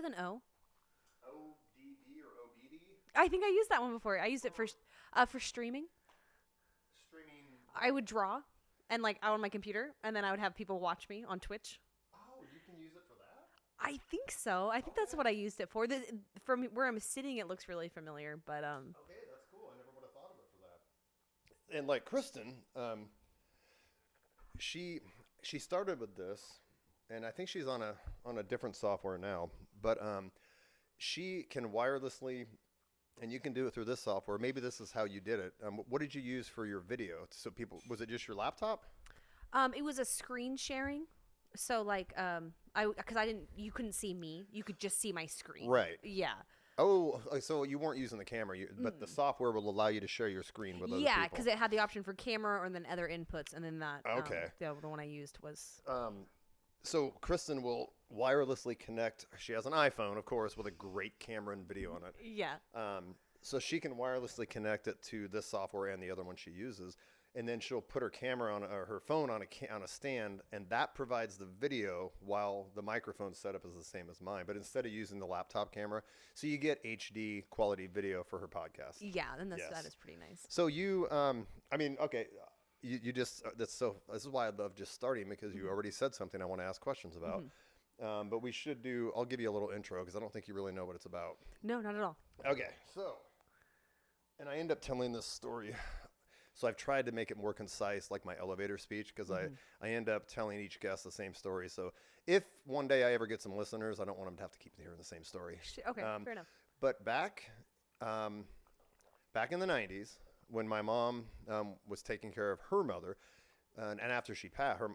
with an O. ODD or OBD? I think I used that one before. I used it for streaming. Streaming. I would draw and like out on my computer, and then I would have people watch me on Twitch. Oh, you can use it for that? I think so. I think that's what I used it for. From where I'm sitting, it looks really familiar, but Okay, that's cool. I never would have thought of it for that. And like Kristen, she started with this, and I think she's on a different software now, but she can wirelessly, and you can do it through this software. Maybe this is how you did it. What did you use for your video? So people, was it just your laptop? it was a screen sharing. So like because you couldn't see me, you could just see my screen. Right. Yeah. Oh, so you weren't using the camera, but the software will allow you to share your screen with other people. Yeah, because it had the option for camera or then other inputs, and then that. Okay. The one I used was. So Kristen will wirelessly connect. She has an iPhone, of course, with a great camera and video on it. Yeah. So she can wirelessly connect it to this software and the other one she uses, and then she'll put her camera on or her phone on a stand, and that provides the video while the microphone setup is the same as mine. But instead of using the laptop camera, so you get HD quality video for her podcast. Yeah, and Yes. that is pretty nice. So you, I mean, okay. You just this is why I love just starting, because you already said something I want to ask questions about. But we should do. I'll give you a little intro because I don't think you really know what it's about. No, not at all. Okay, so, and I end up telling this story. So I've tried to make it more concise, like my elevator speech, because I end up telling each guest the same story. So if one day I ever get some listeners, I don't want them to have to keep hearing the same story. Okay, fair enough. But back in the 90s, when my mom was taking care of her mother, and after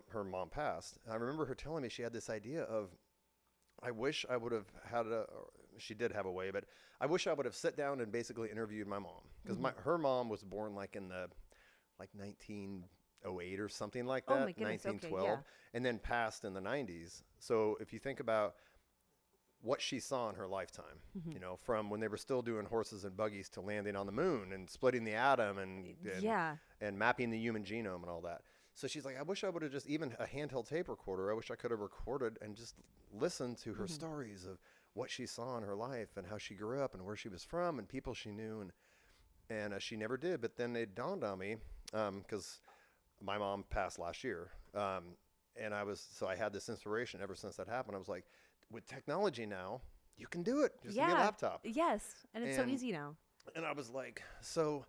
her mom passed, I remember her telling me she had this idea of, I wish I would have had she did have a way, but I wish I would have sat down and basically interviewed my mom, because her mom was born like in the 1908 or something like that, Oh my goodness, 1912, okay, yeah. and then passed in the 90s. So if you think about what she saw in her lifetime, you know, from when they were still doing horses and buggies to landing on the moon and splitting the atom and mapping the human genome and all that. So she's like, I wish I would have just, even a handheld tape recorder, I wish I could have recorded and just listened to her stories of what she saw in her life and how she grew up and where she was from and people she knew. And she never did. But then it dawned on me, because my mom passed last year. And I had this inspiration ever since that happened. I was like, with technology now, you can do it. Just give me a laptop. Yes, and it's so easy now. And I was like, so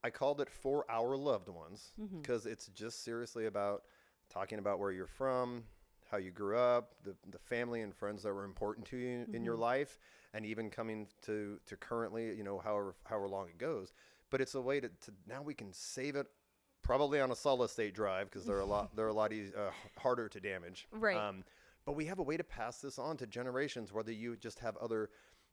I called it For Our Loved Ones, because it's just seriously about talking about where you're from, how you grew up, the family and friends that were important to you in your life, and even coming to currently, you know, however long it goes. But it's a way to now we can save it probably on a solid state drive, because they're a lot harder to damage. Right. But we have a way to pass this on to generations, whether you just have other,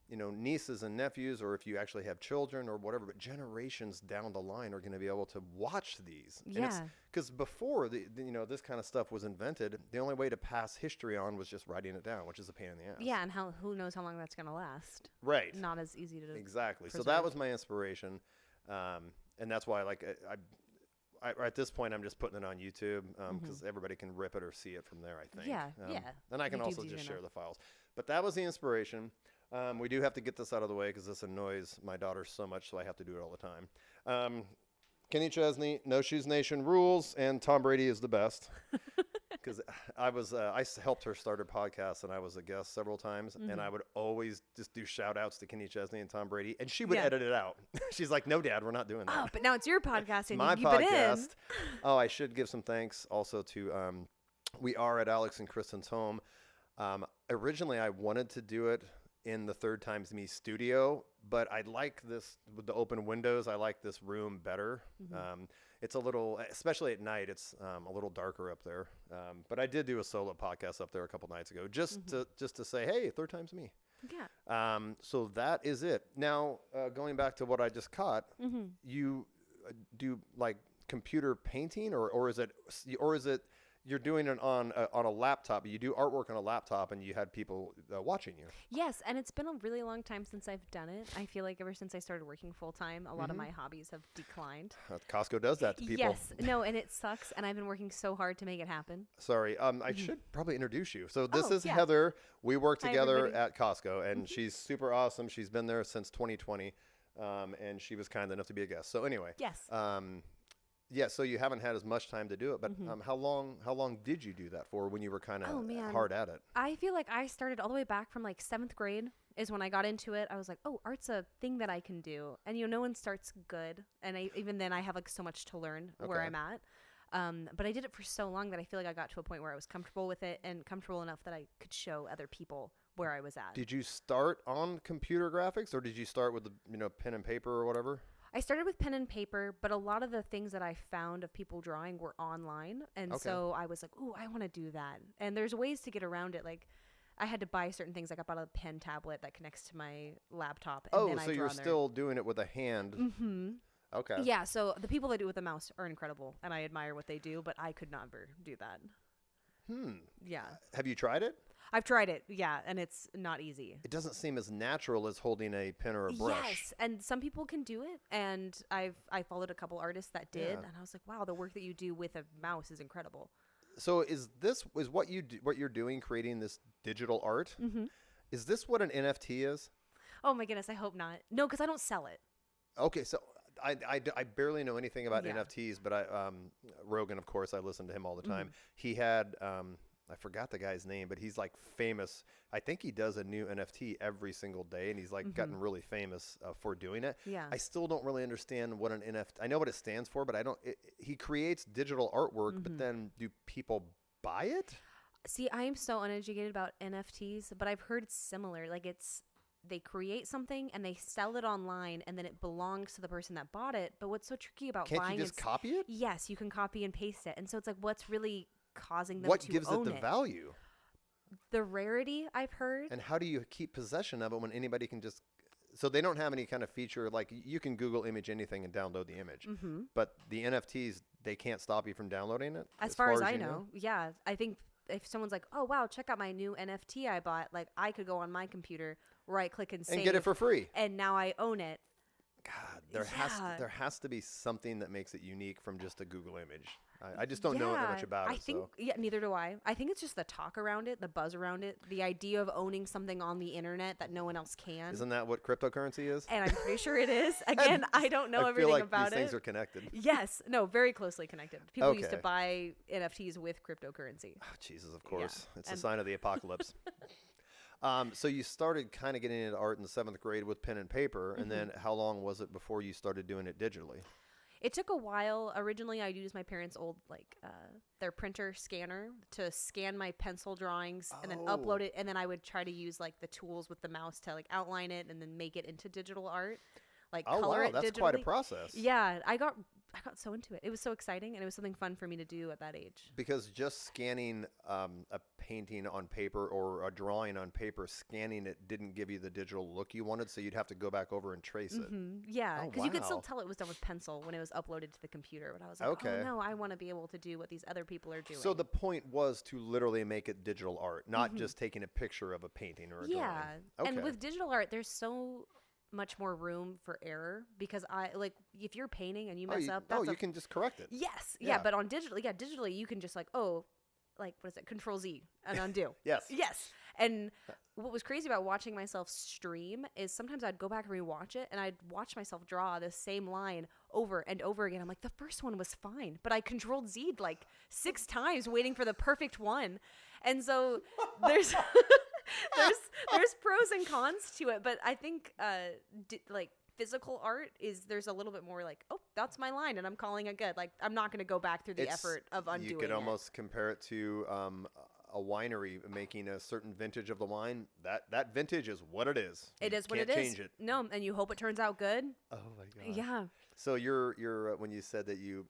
you know, nieces and nephews, or if you actually have children or whatever, but generations down the line are going to be able to watch these. Yeah. Because before you know, this kind of stuff was invented, the only way to pass history on was just writing it down, which is a pain in the ass. Yeah, and who knows how long that's going to last. Right. Not as easy to Exactly. preserve. So that was my inspiration. And that's why, like, I at this point, I'm just putting it on YouTube, because everybody can rip it or see it from there, I think. Yeah, yeah. And I can YouTube's also easy just to share know. the files. But that was the inspiration. We do have to get this out of the way, because this annoys my daughter so much, so I have to do it all the time. Kenny Chesney, No Shoes Nation rules, and Tom Brady is the best. Because I helped her start her podcast, and I was a guest several times, and I would always just do shout outs to Kenny Chesney and Tom Brady, and she would edit it out. She's like, no, Dad, we're not doing that. Oh, but now it's your podcast, and My you keep it in. podcast. Oh, I should give some thanks also to, we are at Alex and Kristen's home. Originally, I wanted to do it in the Third Times Me studio, but I like this with the open windows. I like this room better. It's a little, especially at night, it's a little darker up there. But I did do a solo podcast up there a couple nights ago, just to say, hey, Third Time's Me. Yeah. So that is it. Now, going back to what I just caught, you do like computer painting, or is it you're doing it on a laptop. You do artwork on a laptop, and you had people watching you. Yes, and it's been a really long time since I've done it. I feel like ever since I started working full time, a lot of my hobbies have declined. Costco does that to people. Yes, no, and it sucks, and I've been working so hard to make it happen. Sorry, I should probably introduce you. So this Oh, is yeah. Heather. We work Hi, together everybody. at Costco, and she's super awesome. She's been there since 2020, and she was kind enough to be a guest. So anyway, Yes. yeah. So you haven't had as much time to do it, but how long did you do that for when you were kind Oh, of man. hard at it? I feel like I started all the way back from like 7th grade is when I got into it. I was like, oh, art's a thing that I can do. And, no one starts good. And even then I have like so much to learn where Okay. I'm at. But I did it for so long that I feel like I got to a point where I was comfortable with it and comfortable enough that I could show other people where I was at. Did you start on computer graphics, or did you start with the pen and paper or whatever? I started with pen and paper, but a lot of the things that I found of people drawing were online. And Okay. so I was like, ooh, I want to do that. And there's ways to get around it. Like I had to buy certain things. Like I bought a pen tablet that connects to my laptop. And then So I draw you're on there. still doing it with a hand. Mm-hmm. Okay. Yeah, so the people that do it with a mouse are incredible, and I admire what they do, but I could never do that. Yeah. Have you tried it? I've tried it, yeah, and it's not easy. It doesn't seem as natural as holding a pen or a brush. Yes, and some people can do it, and I followed a couple artists that did, Yeah. and I was like, wow, the work that you do with a mouse is incredible. So is what you're doing, creating this digital art? Mm-hmm. Is this what an NFT is? Oh my goodness, I hope not. No, because I don't sell it. Okay, so I barely know anything about Yeah. NFTs, but Rogan, of course, I listen to him all the time. Mm-hmm. He had I forgot the guy's name, but he's like famous. I think he does a new NFT every single day, and he's like gotten really famous for doing it. Yeah. I still don't really understand what an NFT. I know what it stands for, but I don't. He creates digital artwork, but then do people buy it? See, I am so uneducated about NFTs, but I've heard it's similar. Like they create something and they sell it online, and then it belongs to the person that bought it. But what's so tricky about Can't buying you just is- copy it? Yes, you can copy and paste it, and so it's like, what's really causing them What to gives it own the value? The rarity, I've heard. And how do you keep possession of it when anybody can just? So they don't have any kind of feature like you can Google image anything and download the image, but the NFTs they can't stop you from downloading it. As far as I you know, yeah. I think if someone's like, "Oh wow, check out my new NFT I bought," like I could go on my computer, right click and save, and get it for free. and now I own it. God, Yeah. there has to be something that makes it unique from just a Google image. I just don't know that much about I it. think, So yeah, neither do I. I think it's just the talk around it, the buzz around it, the idea of owning something on the internet that no one else can. isn't that what cryptocurrency is? And I'm pretty sure it is. Again, I don't know I everything feel like about these things it. are connected. Yes, no, very closely connected. People used to Okay. buy NFTs with cryptocurrency. Oh, Jesus, of course, it's a and- sign of the apocalypse. So you started kind of getting into art in the 7th grade with pen and paper, and then how long was it before you started doing it digitally? It took a while. Originally, I used my parents' old their printer scanner to scan my pencil drawings and then Oh. upload it, and then I would try to use like the tools with the mouse to like outline it and then make it into digital art, like Oh color wow, it that's digitally. quite a process. Yeah, I got so into it. It was so exciting, and it was something fun for me to do at that age. Because just scanning a painting on paper or a drawing on paper, scanning it didn't give you the digital look you wanted, so you'd have to go back over and trace it. Yeah, Oh, because you could still wow. tell it was done with pencil when it was uploaded to the computer. But I was like, Okay. oh no, I want to be able to do what these other people are doing. So the point was to literally make it digital art, not just taking a picture of a painting or a yeah, drawing. and Okay. with digital art, there's so much more room for error because if you're painting and you mess up, that's you can just correct it. yes, Yeah. but on digitally you can just like what is it, Control Z and undo. Yes. Yes. And what was crazy about watching myself stream is sometimes I'd go back and rewatch it, and I'd watch myself draw the same line over and over again. I'm like, the first one was fine, but I Controlled Z'd like 6 times waiting for the perfect one. And so there's there's pros and cons to it, but I think physical art there's a little bit more like, oh, that's my line and I'm calling it good. Like I'm not going to go back through the effort of undoing You could it. almost compare it to a winery making a certain vintage of the wine. That vintage is what it is. It You is what can't it is. change it. No, and you hope it turns out good. Oh my god. Yeah. So you're when you said that you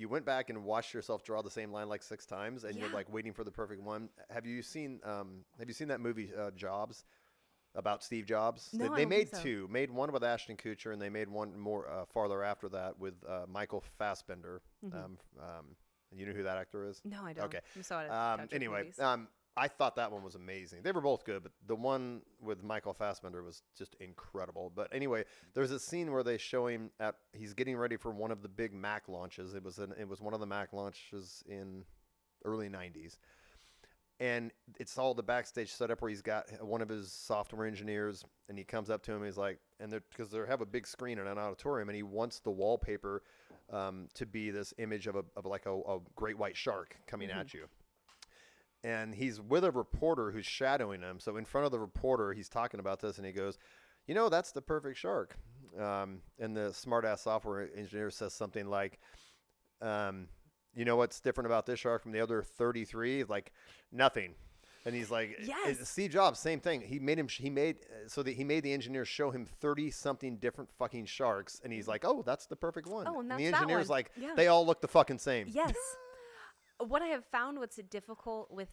went back and watched yourself draw the same line like 6 times, and you're Yeah. like waiting for the perfect one. Have you seen that movie Jobs? About Steve Jobs? No, I they don't made think so. 2. Made one with Ashton Kutcher, and they made one more farther after that with Michael Fassbender. You know who that actor is? No, I don't. Okay. I'm so out of Anyway, movies. I thought that one was amazing. They were both good, but the one with Michael Fassbender was just incredible. But anyway, there's a scene where they show him he's getting ready for one of the big Mac launches. It was one of the Mac launches in early 90s. And it's all the backstage setup where he's got one of his software engineers, and he comes up to him. He's like, because they have a big screen in an auditorium, and he wants the wallpaper to be this image of a great white shark coming at you. And he's with a reporter who's shadowing him. So in front of the reporter, he's talking about this, and he goes, that's the perfect shark. And the smart-ass software engineer says something like, what's different about this shark from the other 33? Like, nothing. And he's like, yes. Steve Jobs, same thing. He made the engineers show him 30-something different fucking sharks. And he's like, oh, that's the perfect one. Oh, and that's the that engineer's one. like, Yeah. they all look the fucking same. Yes. What I have found what's difficult with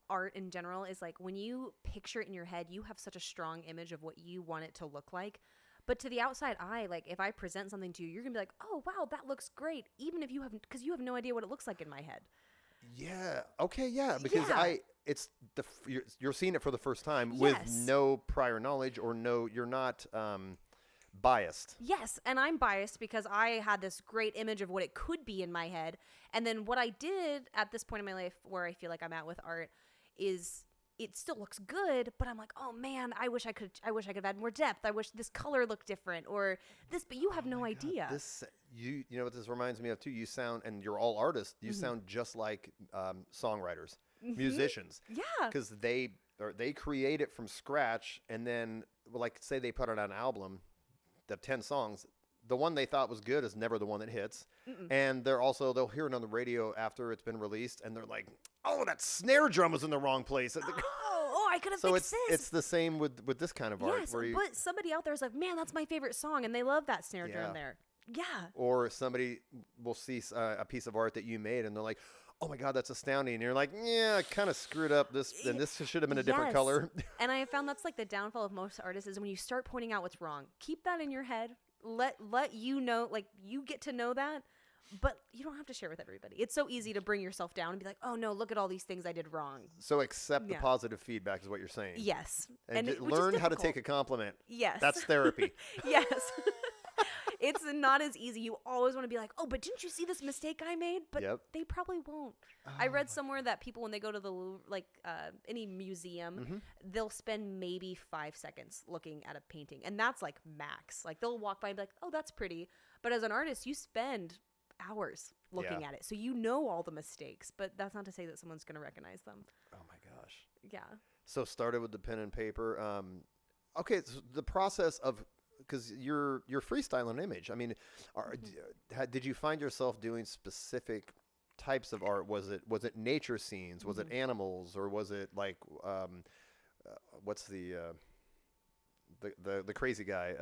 art in general is like when you picture it in your head, you have such a strong image of what you want it to look like. But to the outside eye, like if I present something to you, you're going to be like, oh, wow, that looks great. Even if because you have no idea what it looks like in my head. Yeah. Okay. Yeah. Because you're seeing it for the first time Yes. with no prior knowledge or you're not biased. Yes, and I'm biased because I had this great image of what it could be in my head. And then what I did at this point in my life where I feel like I'm at with art is it still looks good, but I'm like, oh man, I wish I could have had more depth. I wish this color looked different or this, but you have no idea. You know what this reminds me of too? You sound, and you're all artists, you sound just like songwriters, musicians. Yeah. Because they create it from scratch, and then like say they put out an album, the 10 songs, the one they thought was good is never the one that hits. And they'll hear it on the radio after it's been released, and they're like, oh, that snare drum was in the wrong place. I could have so fixed this. It's the same with this kind of art. Yes, but somebody out there is like, man, that's my favorite song, and they love that snare drum there. Yeah. Or somebody will see a piece of art that you made, and they're like, oh my God, that's astounding. And you're like, yeah, I kind of screwed up this, and this should have been a different color. And I have found that's like the downfall of most artists is when you start pointing out what's wrong. Keep that in your head. Let you know, like you get to know that, but you don't have to share with everybody. It's so easy to bring yourself down and be like, oh no, look at all these things I did wrong. So accept the positive feedback is what you're saying. Yes. And learn how to take a compliment. Yes. That's therapy. Yes. It's not as easy. You always want to be like, oh, but didn't you see this mistake I made? But they probably won't. I read somewhere that people, when they go to the Louvre, like any museum, they'll spend maybe 5 seconds looking at a painting. And that's like max. Like they'll walk by and be like, oh, that's pretty. But as an artist, you spend hours looking at it. So you know all the mistakes. But that's not to say that someone's going to recognize them. Oh, my gosh. Yeah. So started with the pen and paper. Okay, so the process of... Because you're freestyling image. I mean, did you find yourself doing specific types of art? Was it nature scenes? Was it animals? Or was it like what's the crazy guy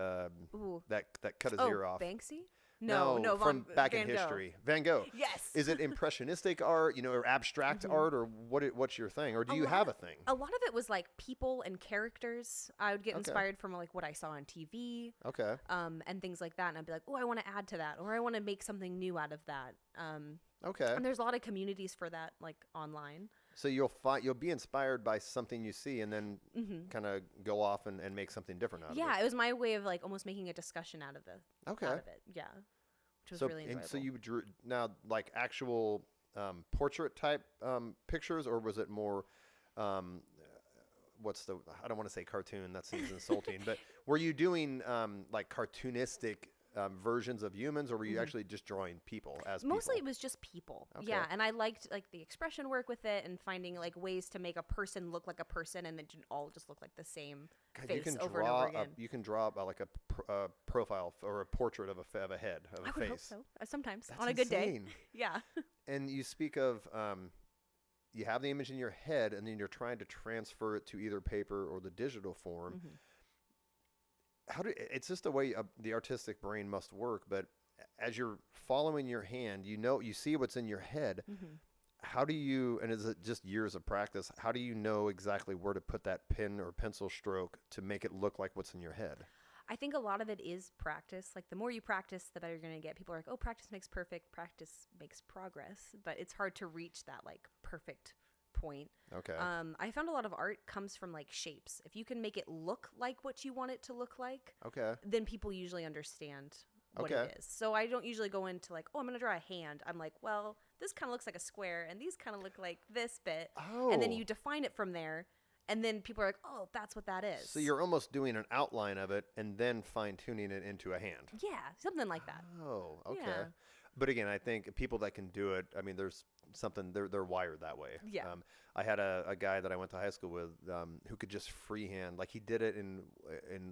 that cut his ear off? Banksy? No, from back Van in Gogh. history. Van Gogh. Yes. Is it impressionistic art, or abstract art, or what's your thing? Or do you have a thing? A lot of it was like people and characters. I would get inspired from like what I saw on TV. Okay. And things like that. And I'd be like, oh, I want to add to that. Or I want to make something new out of that. Okay. And there's a lot of communities for that, like online. So you'll be inspired by something you see and then kind of go off and make something different out of it. Yeah, it was my way of like almost making a discussion out of it. Yeah, which was really enjoyable. And so you drew now like actual portrait type pictures, or was it more I don't want to say cartoon, that seems insulting, but were you doing like cartoonistic versions of humans, or were you actually just drawing people as Mostly people? It was just people. Okay. Yeah, and I liked like the expression work with it and finding like ways to make a person look like a person and then all just look like the same face over and over again. You can draw like a profile or a portrait of a head, of a face. I would hope so. Sometimes. That's on a good day. insane. Yeah. And you speak of you have the image in your head and then you're trying to transfer it to either paper or the digital form. It's just the way the artistic brain must work, but as you're following your hand, you see what's in your head. How do you, and is it just years of practice, how do you know exactly where to put that pen or pencil stroke to make it look like what's in your head? I think a lot of it is practice. Like the more you practice, the better you're going to get. People are like, oh, practice makes perfect. Practice makes progress. But it's hard to reach that like perfect point. Okay. I found a lot of art comes from like shapes. If you can make it look like what you want it to look like, okay. then people usually understand what Okay. it is. So I don't usually go into like, oh, I'm going to draw a hand. I'm like, well, this kind of looks like a square and these kind of look like this bit. Oh. And then you define it from there. And then people are like, oh, that's what that is. So you're almost doing an outline of it and then fine-tuning it into a hand. Yeah, something like that. Oh, okay. Yeah. But again, I think people that can do it, I mean, there's something, they're wired that way. Yeah. I had a guy that I went to high school with who could just freehand, like he did it in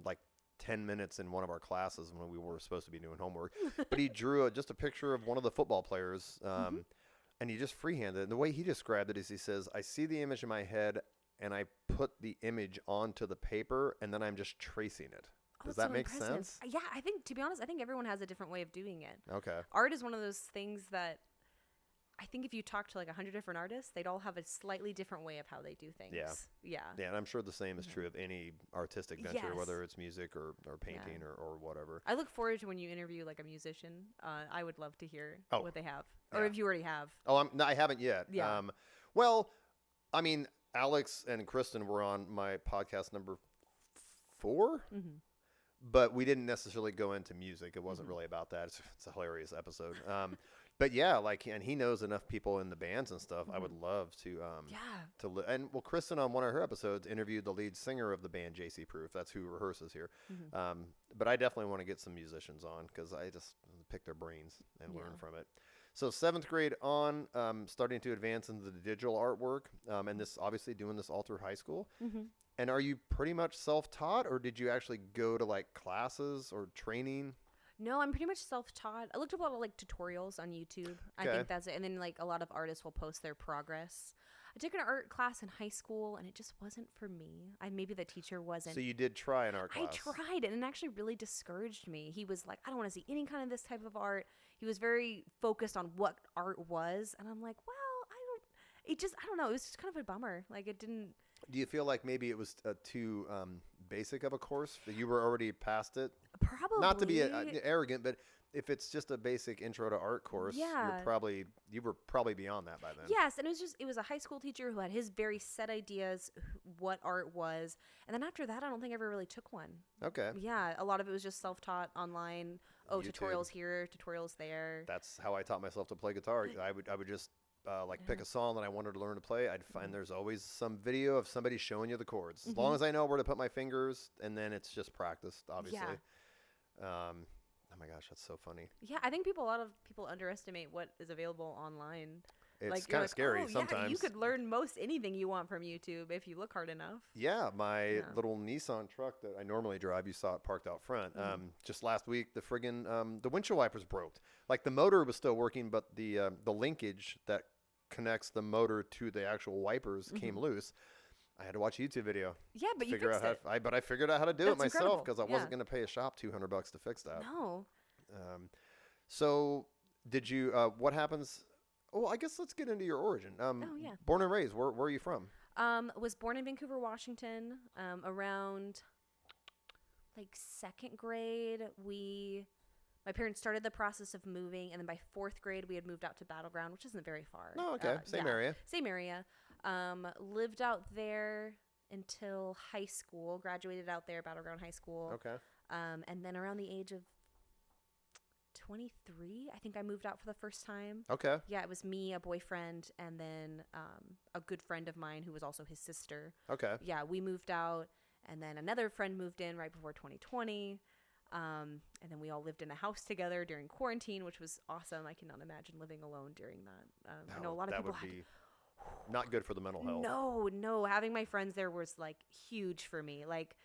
like 10 minutes in one of our classes when we were supposed to be doing homework. But he drew just a picture of one of the football players and he just freehanded it. And the way he described it is he says, I see the image in my head and I put the image onto the paper and then I'm just tracing it. Does that make sense? Yeah, I think, to be honest, I think everyone has a different way of doing it. Okay. Art is one of those things that I think if you talk to like 100 different artists, they'd all have a slightly different way of how they do things. Yeah. Yeah. Yeah, and I'm sure the same is true of any artistic venture, Yes. whether it's music or painting or whatever. I look forward to when you interview like a musician. I would love to hear Oh, what they have. Or yeah. if you already have. Oh, no, I haven't yet. Yeah. Well, I mean, Alex and Kristen were on my podcast number 4, but we didn't necessarily go into music. It wasn't really about that. It's a hilarious episode. But yeah, like, and he knows enough people in the bands and stuff. I would love to. And well, Kristen on one of her episodes interviewed the lead singer of the band JC Proof. That's who rehearses here. But I definitely want to get some musicians on because I just pick their brains and learn from it. So 7th grade on, starting to advance into the digital artwork, and this obviously doing this all through high school. And are you pretty much self-taught, or did you actually go to like classes or training? No, I'm pretty much self-taught. I looked up a lot of like tutorials on YouTube. I think that's it. And then like a lot of artists will post their progress. I took an art class in high school and it just wasn't for me. Maybe the teacher wasn't. So you did try an art class. I tried it and it actually really discouraged me. He was like, I don't want to see any kind of this type of art. He was very focused on what art was. And I'm like, well, I don't know. It was just kind of a bummer. Like it didn't. Do you feel like maybe it was too basic of a course that you were already past it? Probably. Not to be arrogant, but if it's just a basic intro to art course, you were probably beyond that by then. Yes, and it was a high school teacher who had his very set ideas what art was, and then after that, I don't think I ever really took one. Okay. Yeah, a lot of it was just self-taught online. Oh, YouTube. tutorials here, tutorials there. That's how I taught myself to play guitar. I would just pick a song that I wanted to learn to play. I'd find there's always some video of somebody showing you the chords. As long as I know where to put my fingers, and then it's just practice, obviously. Yeah. Oh my gosh, that's so funny. Yeah, I think a lot of people underestimate what is available online. It's kind of scary sometimes. Yeah, you could learn most anything you want from YouTube if you look hard enough. Yeah, my little Nissan truck that I normally drive, you saw it parked out front. Just last week, the friggin' the windshield wipers broke. Like the motor was still working, but the linkage that connects the motor to the actual wipers came loose. I had to watch a YouTube video. Yeah, but you fixed it. But I figured out how to do it myself because I wasn't going to pay a shop $200 to fix that. No. So did you? What happens? Oh, I guess let's get into your origin. Born and raised. Where are you from? Was born in Vancouver, Washington. Around like 2nd grade, my parents started the process of moving, and then by 4th grade, we had moved out to Battleground, which isn't very far. Oh, okay. Same area. Same area. Lived out there until high school. Graduated out there, Battleground High School. Okay. And then around the age of 23, I think I moved out for the first time. Okay. Yeah, it was me, a boyfriend, and then a good friend of mine who was also his sister. Okay. Yeah, we moved out, and then another friend moved in right before 2020. And then we all lived in a house together during quarantine, which was awesome. I cannot imagine living alone during that. I know a lot of people would be not good for the mental health. No. Having my friends there was like huge for me. Like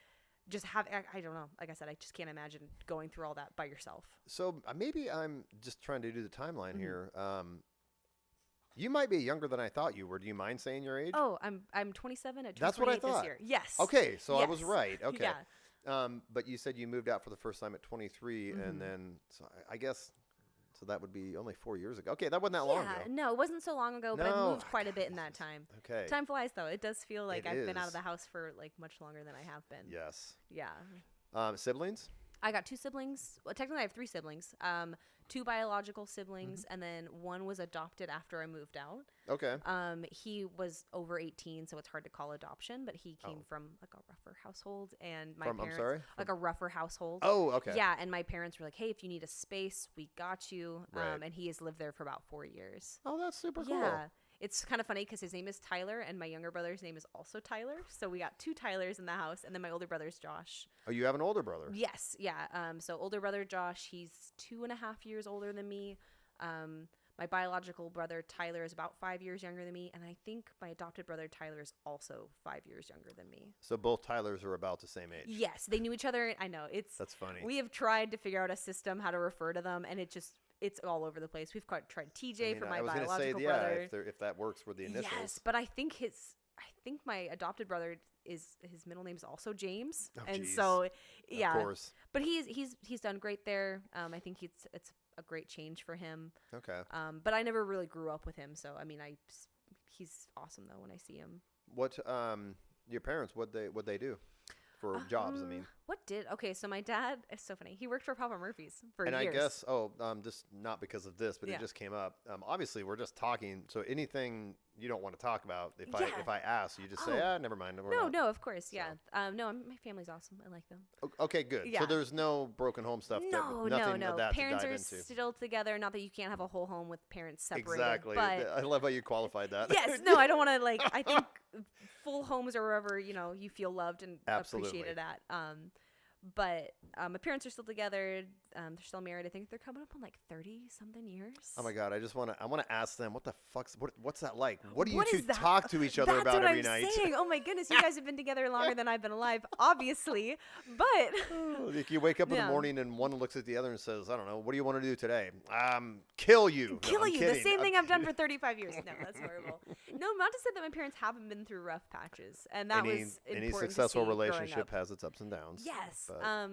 just I don't know. Like I said, I just can't imagine going through all that by yourself. So maybe I'm just trying to do the timeline here. You might be younger than I thought you were. Do you mind saying your age? Oh, I'm 27 at 28 That's what I thought. this year. Yes. Okay, so I was right. Okay. Yeah. But you said you moved out for the first time at 23, and then so I guess so that would be only 4 years ago. Okay, that wasn't that long ago. No, it wasn't so long ago, but I moved quite a bit in that time. Okay. Time flies, though. It does feel like I've been out is. of the house for like much longer than I have been. Yes. Yeah. Siblings? I got 2 siblings. Well, technically I have 3 siblings. 2 biological siblings, and then one was adopted after I moved out. Okay. He was over 18, so it's hard to call adoption, but he came from like a rougher household, and my parents, I'm sorry? like a rougher household. Oh, okay. Yeah, and my parents were like, "Hey, if you need a space, we got you." Right. And he has lived there for about 4 years. Oh, that's super cool. Yeah. It's kind of funny because his name is Tyler, and my younger brother's name is also Tyler. So we got 2 Tylers in the house, and then my older brother's Josh. Oh, you have an older brother? Yes, yeah. So older brother Josh, he's 2.5 years older than me. My biological brother Tyler is about 5 years younger than me, and I think my adopted brother Tyler is also 5 years younger than me. So both Tylers are about the same age. Yes, they knew each other. I know that's funny. We have tried to figure out a system how to refer to them, and it's all over the place. We've tried TJ for my biological brother. If that works for the initials. Yes, but I think my adopted brother his middle name is also James, and geez. so yeah. Of course. But he's done great there. I think it's a great change for him. Okay. But I never really grew up with him, so I mean, he's awesome though when I see him. What your parents what they do for jobs? I mean, okay, so my dad is so funny. He worked for Papa Murphy's for years. And I guess just not because of this, but Yeah. it just came up. Obviously, we're just talking. So anything you don't want to talk about, if I ask, you just say, never mind. No, of course, yeah. No, my family's awesome. I like them. Okay, good. Yeah. So there's no broken home stuff. No. Of that Parents to are dive into. still together. Not that you can't have a whole home with parents separated. Exactly. But I love how you qualified that. yes, no, I don't want to I think full homes are wherever you feel loved and Absolutely. appreciated at. But my parents are still together. They're still married. I think they're coming up on 30 something years. Oh my God! I want to ask them what's that like? What do you two is that? talk to each other That's about what every I'm night? Saying. Oh my goodness, you guys have been together longer than I've been alive, obviously. But Like you wake up in the morning and one looks at the other and says, "I don't know. What do you want to do today? Kill you. Kill No, I'm you. kidding. The same thing I've done for 35 years. No, that's horrible. No, not to say that my parents haven't been through rough patches, and that was important. Any successful to see relationship has its ups and downs. Yes. But.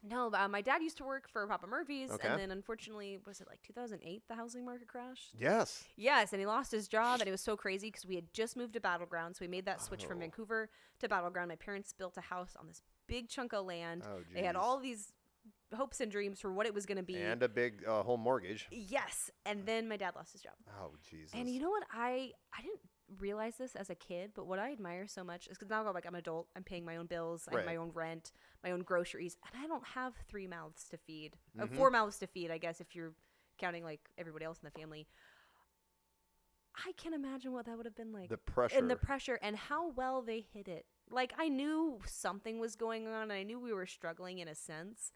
No, my dad used to work for Papa Murphy's, Okay. and then unfortunately, was it 2008 the housing market crashed? Yes. Yes, and he lost his job, and it was so crazy because we had just moved to Battleground, so we made that switch from Vancouver to Battleground. My parents built a house on this big chunk of land. Oh, they had geez. all these hopes and dreams for what it was going to be. And a big home mortgage. Yes, and then my dad lost his job. Oh, Jesus. And you know what? I didn't realize this as a kid, but what I admire so much is because now I'm an adult, I'm paying my own bills, I have my own rent, my own groceries, and I don't have 3 mouths to feed. 4 mouths to feed, I guess, if you're counting everybody else in the family. I can imagine what that would have been like. The pressure. And the pressure and how well they hid it. I knew something was going on, and I knew we were struggling in a sense,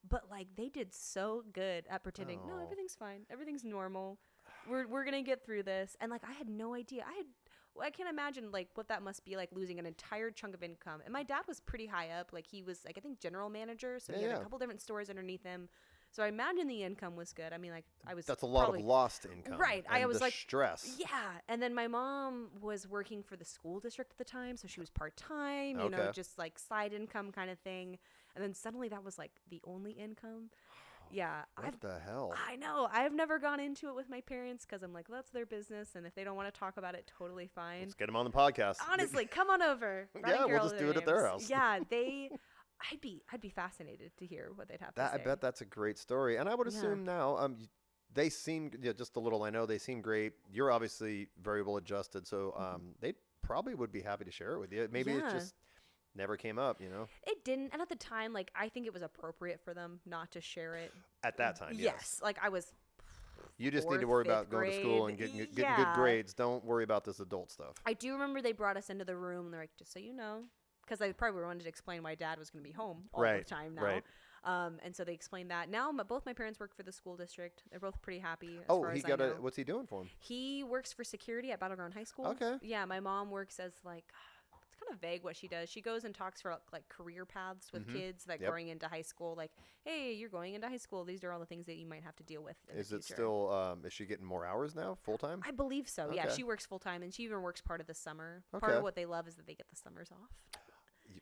but they did so good at pretending, no, everything's fine, everything's normal. We're gonna get through this. And I had no idea. I can't imagine what that must be like, losing an entire chunk of income. And my dad was pretty high up. He was I think general manager, so he had a couple different stores underneath him. So I imagine the income was good. I mean, I was That's a lot of lost income. Right. And I was stress. Yeah. And then my mom was working for the school district at the time, so she was part-time, just side income kind of thing. And then suddenly that was the only income. Yeah. What the hell? I know. I've never gone into it with my parents because I'm well, that's their business. And if they don't want to talk about it, totally fine. Let's get them on the podcast. Honestly, come on over. Yeah, we'll just do it at their house. Yeah, I'd be fascinated to hear what they'd have to say. I bet that's a great story. And I would assume now, they seem, just a little, I know they seem great. You're obviously very well adjusted. So they probably would be happy to share it with you. Maybe it just never came up, It didn't. And at the time, I think it was appropriate for them not to share it. At that time, yes. I was You just need to worry about going to school and getting good grades. Don't worry about this adult stuff. I do remember they brought us into the room and they're just so you know, because I probably wanted to explain why Dad was going to be home all the time now. Right. And so they explained that. Now both my parents work for the school district. They're both pretty happy. What's he doing for him? He works for security at Battleground High School. Okay. Yeah, my mom works as it's kind of vague what she does. She goes and talks for career paths with kids going into high school. Hey, you're going into high school. These are all the things that you might have to deal with in the future. Is it still, is she getting more hours now, full time? I believe so. Okay. Yeah, she works full time and she even works part of the summer. Part of what they love is that they get the summers off.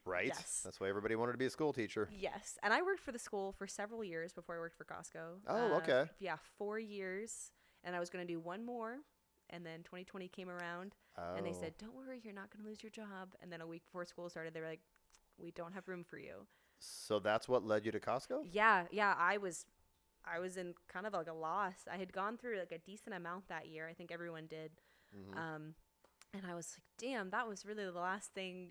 Right. Yes. That's why everybody wanted to be a school teacher. Yes. And I worked for the school for several years before I worked for Costco. Oh, okay. Yeah, 4 years. And I was going to do one more. And then 2020 came around. And they said, don't worry, you're not going to lose your job. And then a week before school started, they were like, we don't have room for you. So that's what led you to Costco? Yeah, yeah. I was in kind of like a loss. I had gone through like a decent amount that year. I think everyone did. Mm-hmm. And I was like, damn, that was really the last thing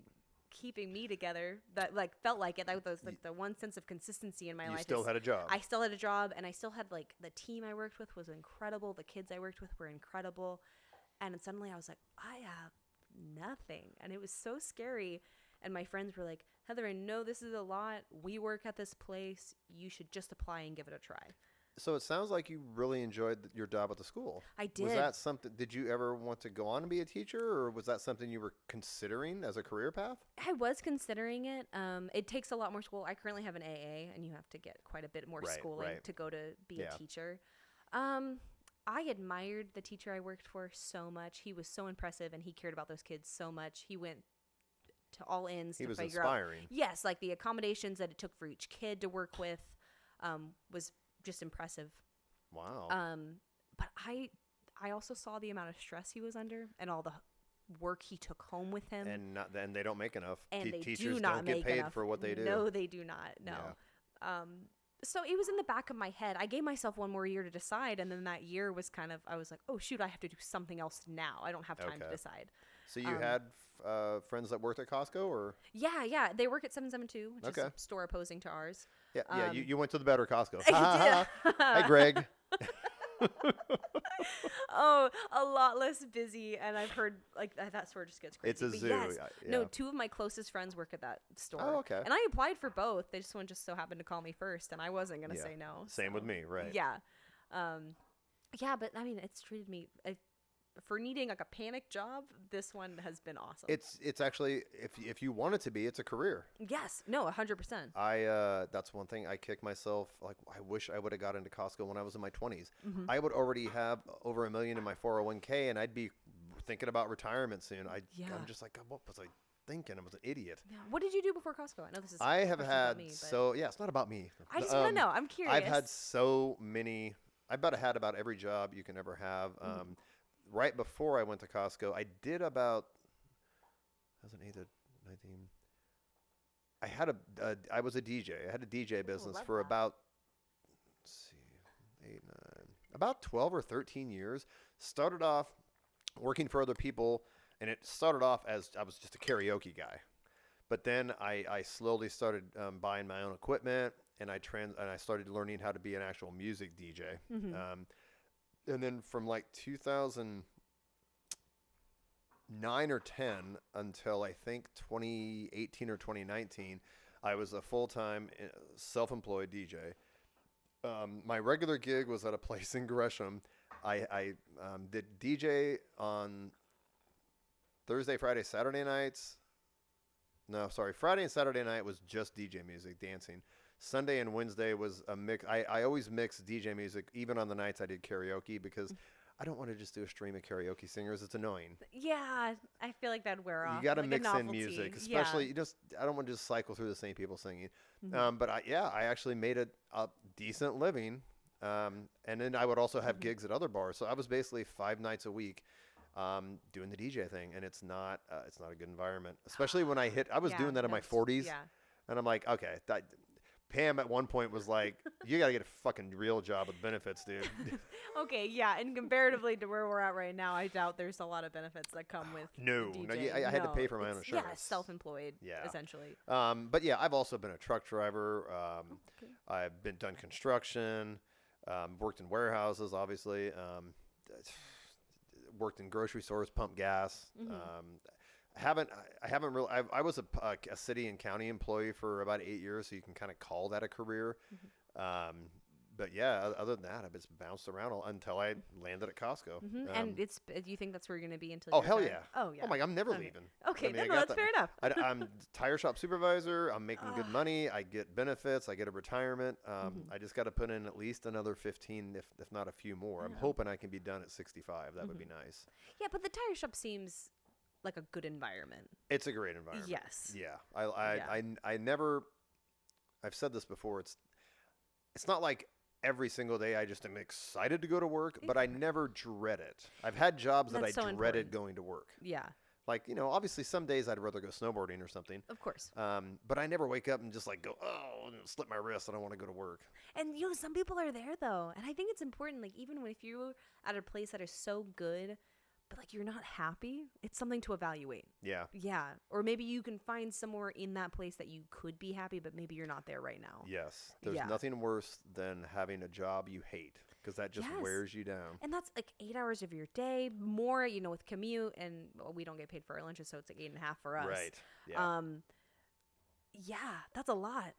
keeping me together that like felt like it. That was like the one sense of consistency in my life. You still had a job. I still had a job, and I still had like the team I worked with was incredible. The kids I worked with were incredible. And then suddenly I was like, I have nothing. And it was so scary. And my friends were like, Heather, I know this is a lot. We work at this place. You should just apply and give it a try. So it sounds like you really enjoyed your job at the school. I did. Was that something, did you ever want to go on and be a teacher, or was that something you were considering as a career path? I was considering it. It takes a lot more school. I currently have an AA, and you have to get quite a bit more schooling to go to be a teacher. I admired the teacher I worked for so much. He was so impressive, and he cared about those kids so much. He went to all ends to figure inspiring. Yes, like the accommodations that it took for each kid to work with was just impressive. Wow. But I also saw the amount of stress he was under and all the work he took home with him. And they don't make enough. And they teachers do not don't get make paid enough. for what they do. No, they do not. No. Yeah. So it was in the back of my head. I gave myself one more year to decide, and then that year was kind of, I was like, oh shoot, I have to do something else now. I don't have time to decide. So you had friends that worked at Costco, or? Yeah. They work at 772, which is a store opposing to ours. Yeah, you went to the better Costco. I did. Hi, Greg. Oh, a lot less busy, and I've heard like that store just gets crazy. It's a But zoo. yes, Yeah. no, two of my closest friends work at that store. Oh, okay. And I applied for both. They just one just so happened to call me first, and I wasn't gonna say no. Same with me, right? Yeah, yeah, but I mean, it's treated me for needing like a panic job. This one has been awesome. It's actually, if you want it to be, it's a career. Yes, no, 100%. That's one thing I kick myself. Like, I wish I would have got into Costco when I was in my 20s. Mm-hmm. I would already have over $1 million in my 401k, and I'd be thinking about retirement soon. I'm just like, what was I thinking? I was an idiot. Yeah. What did you do before Costco? I know this is. I have had me, it's not about me. I just want to know. I'm curious. I've had so many. I've had about every job you can ever have. Right before I went to Costco, I did about 2008 to 19. I had I was a DJ. I had a DJ business for about, let's see, 8, 9, about 12 or 13 years. Started off working for other people, and it started off as I was just a karaoke guy. But then I slowly started buying my own equipment, and I started learning how to be an actual music DJ. And then from like 2009 or 10 until I think 2018 or 2019, I was a full-time self-employed DJ. My regular gig was at a place in Gresham. I did DJ on Thursday, Friday, Saturday nights. No, sorry. Friday and Saturday night was just DJ music, dancing. Sunday and Wednesday was a mix. I always mix DJ music, even on the nights I did karaoke, because I don't want to just do a stream of karaoke singers. It's annoying. Yeah, I feel like that'd wear off. You got to like mix in music, especially I don't want to just cycle through the same people singing. But I actually made a decent living. And then I would also have gigs at other bars. So I was basically 5 nights a week doing the DJ thing, and it's not a good environment, especially when I was doing that in my 40s. Yeah. And I'm like, okay, Pam at one point was like, you got to get a fucking real job with benefits, dude. Okay, yeah. And comparatively to where we're at right now, I doubt there's a lot of benefits that come with DJing. I had to pay for my own insurance. Yeah, self-employed, essentially. But yeah, I've also been a truck driver. I've done construction, worked in warehouses, obviously, worked in grocery stores, pumped gas. I haven't really. I was a city and county employee for about 8 years, so you can kind of call that a career. But yeah, other than that, I've just bounced around until I landed at Costco. And do you think that's where you're going to be until? Oh hell yeah! Oh yeah! Oh my God, I'm never leaving. Okay, that's fair enough. I'm tire shop supervisor. I'm making good money. I get benefits. I get a retirement. I just got to put in at least another 15, if not a few more. I'm hoping I can be done at 65. That would be nice. Yeah, but the tire shop seems like a good environment. It's a great environment. Yes. Yeah. I never. I've said this before. It's not like every single day I just am excited to go to work, but I never dread it. I've had jobs that I dreaded going to work. Yeah. Like, obviously some days I'd rather go snowboarding or something. Of course. But I never wake up and just like go, and slip my wrist. I don't want to go to work. And some people are there though, and I think it's important. Like even if you're at a place that is so good, but like you're not happy, it's something to evaluate. Yeah. Yeah. Or maybe you can find somewhere in that place that you could be happy, but maybe you're not there right now. Yes. There's nothing worse than having a job you hate, because that just wears you down. And that's like 8 hours of your day, more, with commute, and we don't get paid for our lunches, so it's like 8.5 for us. Right. Yeah. Yeah, that's a lot.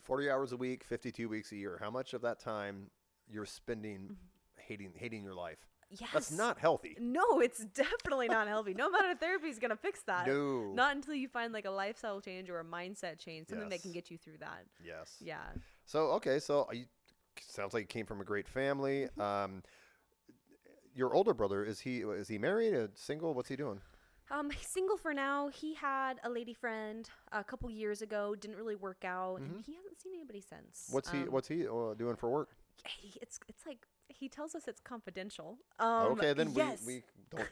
40 hours a week, 52 weeks a year. How much of that time you're spending hating your life? Yes. That's not healthy. No, it's definitely not healthy. No amount of therapy is going to fix that. No. Not until you find like a lifestyle change or a mindset change, something that can get you through that. Yes. Yeah. So, okay. So sounds like you came from a great family. Your older brother, is he married, single? What's he doing? He's single for now. He had a lady friend a couple years ago. Didn't really work out, and he hasn't seen anybody since. What's he doing for work? It's like he tells us it's confidential. Okay, then yes. we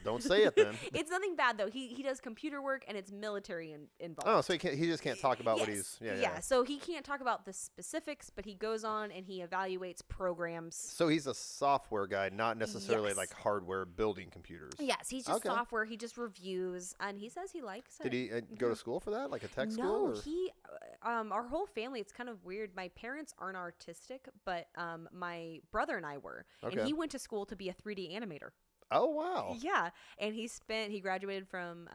don't say it then. It's nothing bad though. He does computer work and it's military involved. Oh, so he just can't talk about what he's So he can't talk about the specifics, but he goes on and he evaluates programs. So he's a software guy, not necessarily like hardware building computers. Yes, he's just software. He just reviews, and he says he likes it. Did he go to school for that, like a tech school? No, or? he. Our whole family. It's kind of weird. My parents aren't artistic, but my brother and I were, and he went to school to be a 3D animator. Oh wow! Yeah, and he graduated from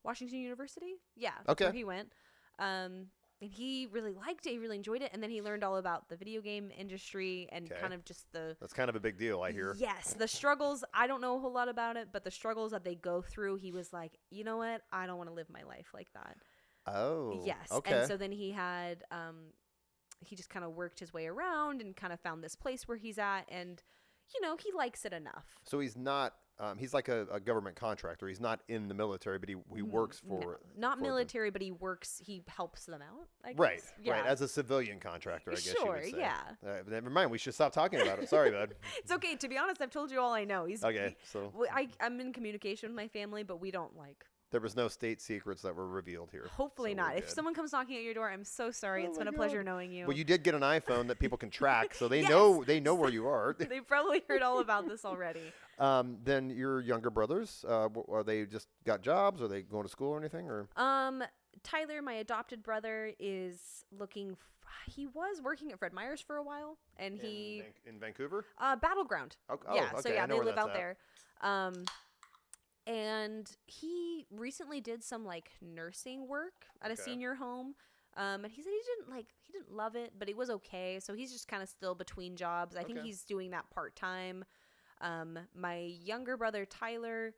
Washington University. Yeah, that's where he went. And he really liked it. He really enjoyed it. And then he learned all about the video game industry and kind of just That's kind of a big deal, I hear. Yes, the struggles. I don't know a whole lot about it, but the struggles that they go through. He was like, you know what? I don't want to live my life like that. Oh. Yes. Okay. And so then he had he just kind of worked his way around and kind of found this place where he's at, and he likes it enough. So he's not he's like a government contractor. He's not in the military, but he works for not military, but he helps them out, I guess. Right. As a civilian contractor, I guess you would say. Yeah. Never mind, we should stop talking about it. Sorry, bud. It's okay. To be honest, I've told you all I know. So I'm in communication with my family, but we don't there was no state secrets that were revealed here. Hopefully not. If someone comes knocking at your door, I'm so sorry. It's been a pleasure knowing you. Well, you did get an iPhone that people can track, so they know where you are. They probably heard all about this already. Then your younger brothers, are they just got jobs? Are they going to school or anything? Or Tyler, my adopted brother, is looking. He was working at Fred Meyer's for a while, and in Vancouver. Battleground. Okay. So they live out there. And he recently did some like nursing work at a senior home. And he said he didn't love it, but it was okay. So he's just kind of still between jobs. I think he's doing that part-time. My younger brother, Tyler,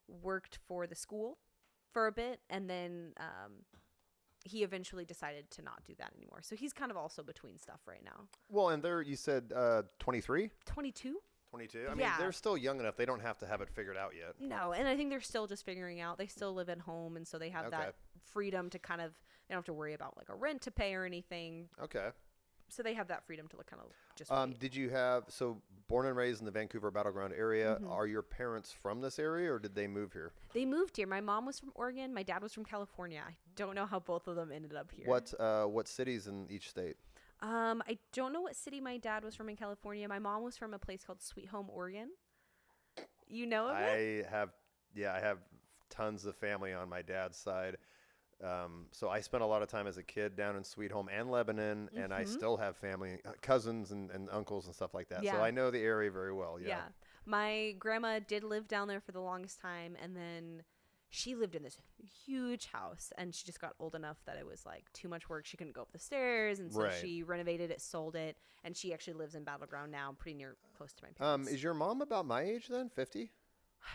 worked for the school for a bit, and then he eventually decided to not do that anymore. So he's kind of also between stuff right now. Well, and you said 23? 22. 22? I mean, they're still young enough. They don't have to have it figured out yet. No, and I think they're still just figuring out. They still live at home, and so they have that freedom to kind of, they don't have to worry about like a rent to pay or anything. Okay. So they have that freedom to kind of just Did you born and raised in the Vancouver Battleground area, are your parents from this area, or did they move here? They moved here. My mom was from Oregon. My dad was from California. I don't know how both of them ended up here. What cities in each state? I don't know what city my dad was from in California. My mom was from a place called Sweet Home, Oregon. You know of it? I have tons of family on my dad's side. So I spent a lot of time as a kid down in Sweet Home and Lebanon, and I still have family, cousins and uncles and stuff like that. Yeah. So I know the area very well. Yeah. My grandma did live down there for the longest time, and then she lived in this huge house, and she just got old enough that it was like too much work. She couldn't go up the stairs, and so she renovated it, sold it, and she actually lives in Battleground now, pretty close to my parents. Is your mom about my age then, 50?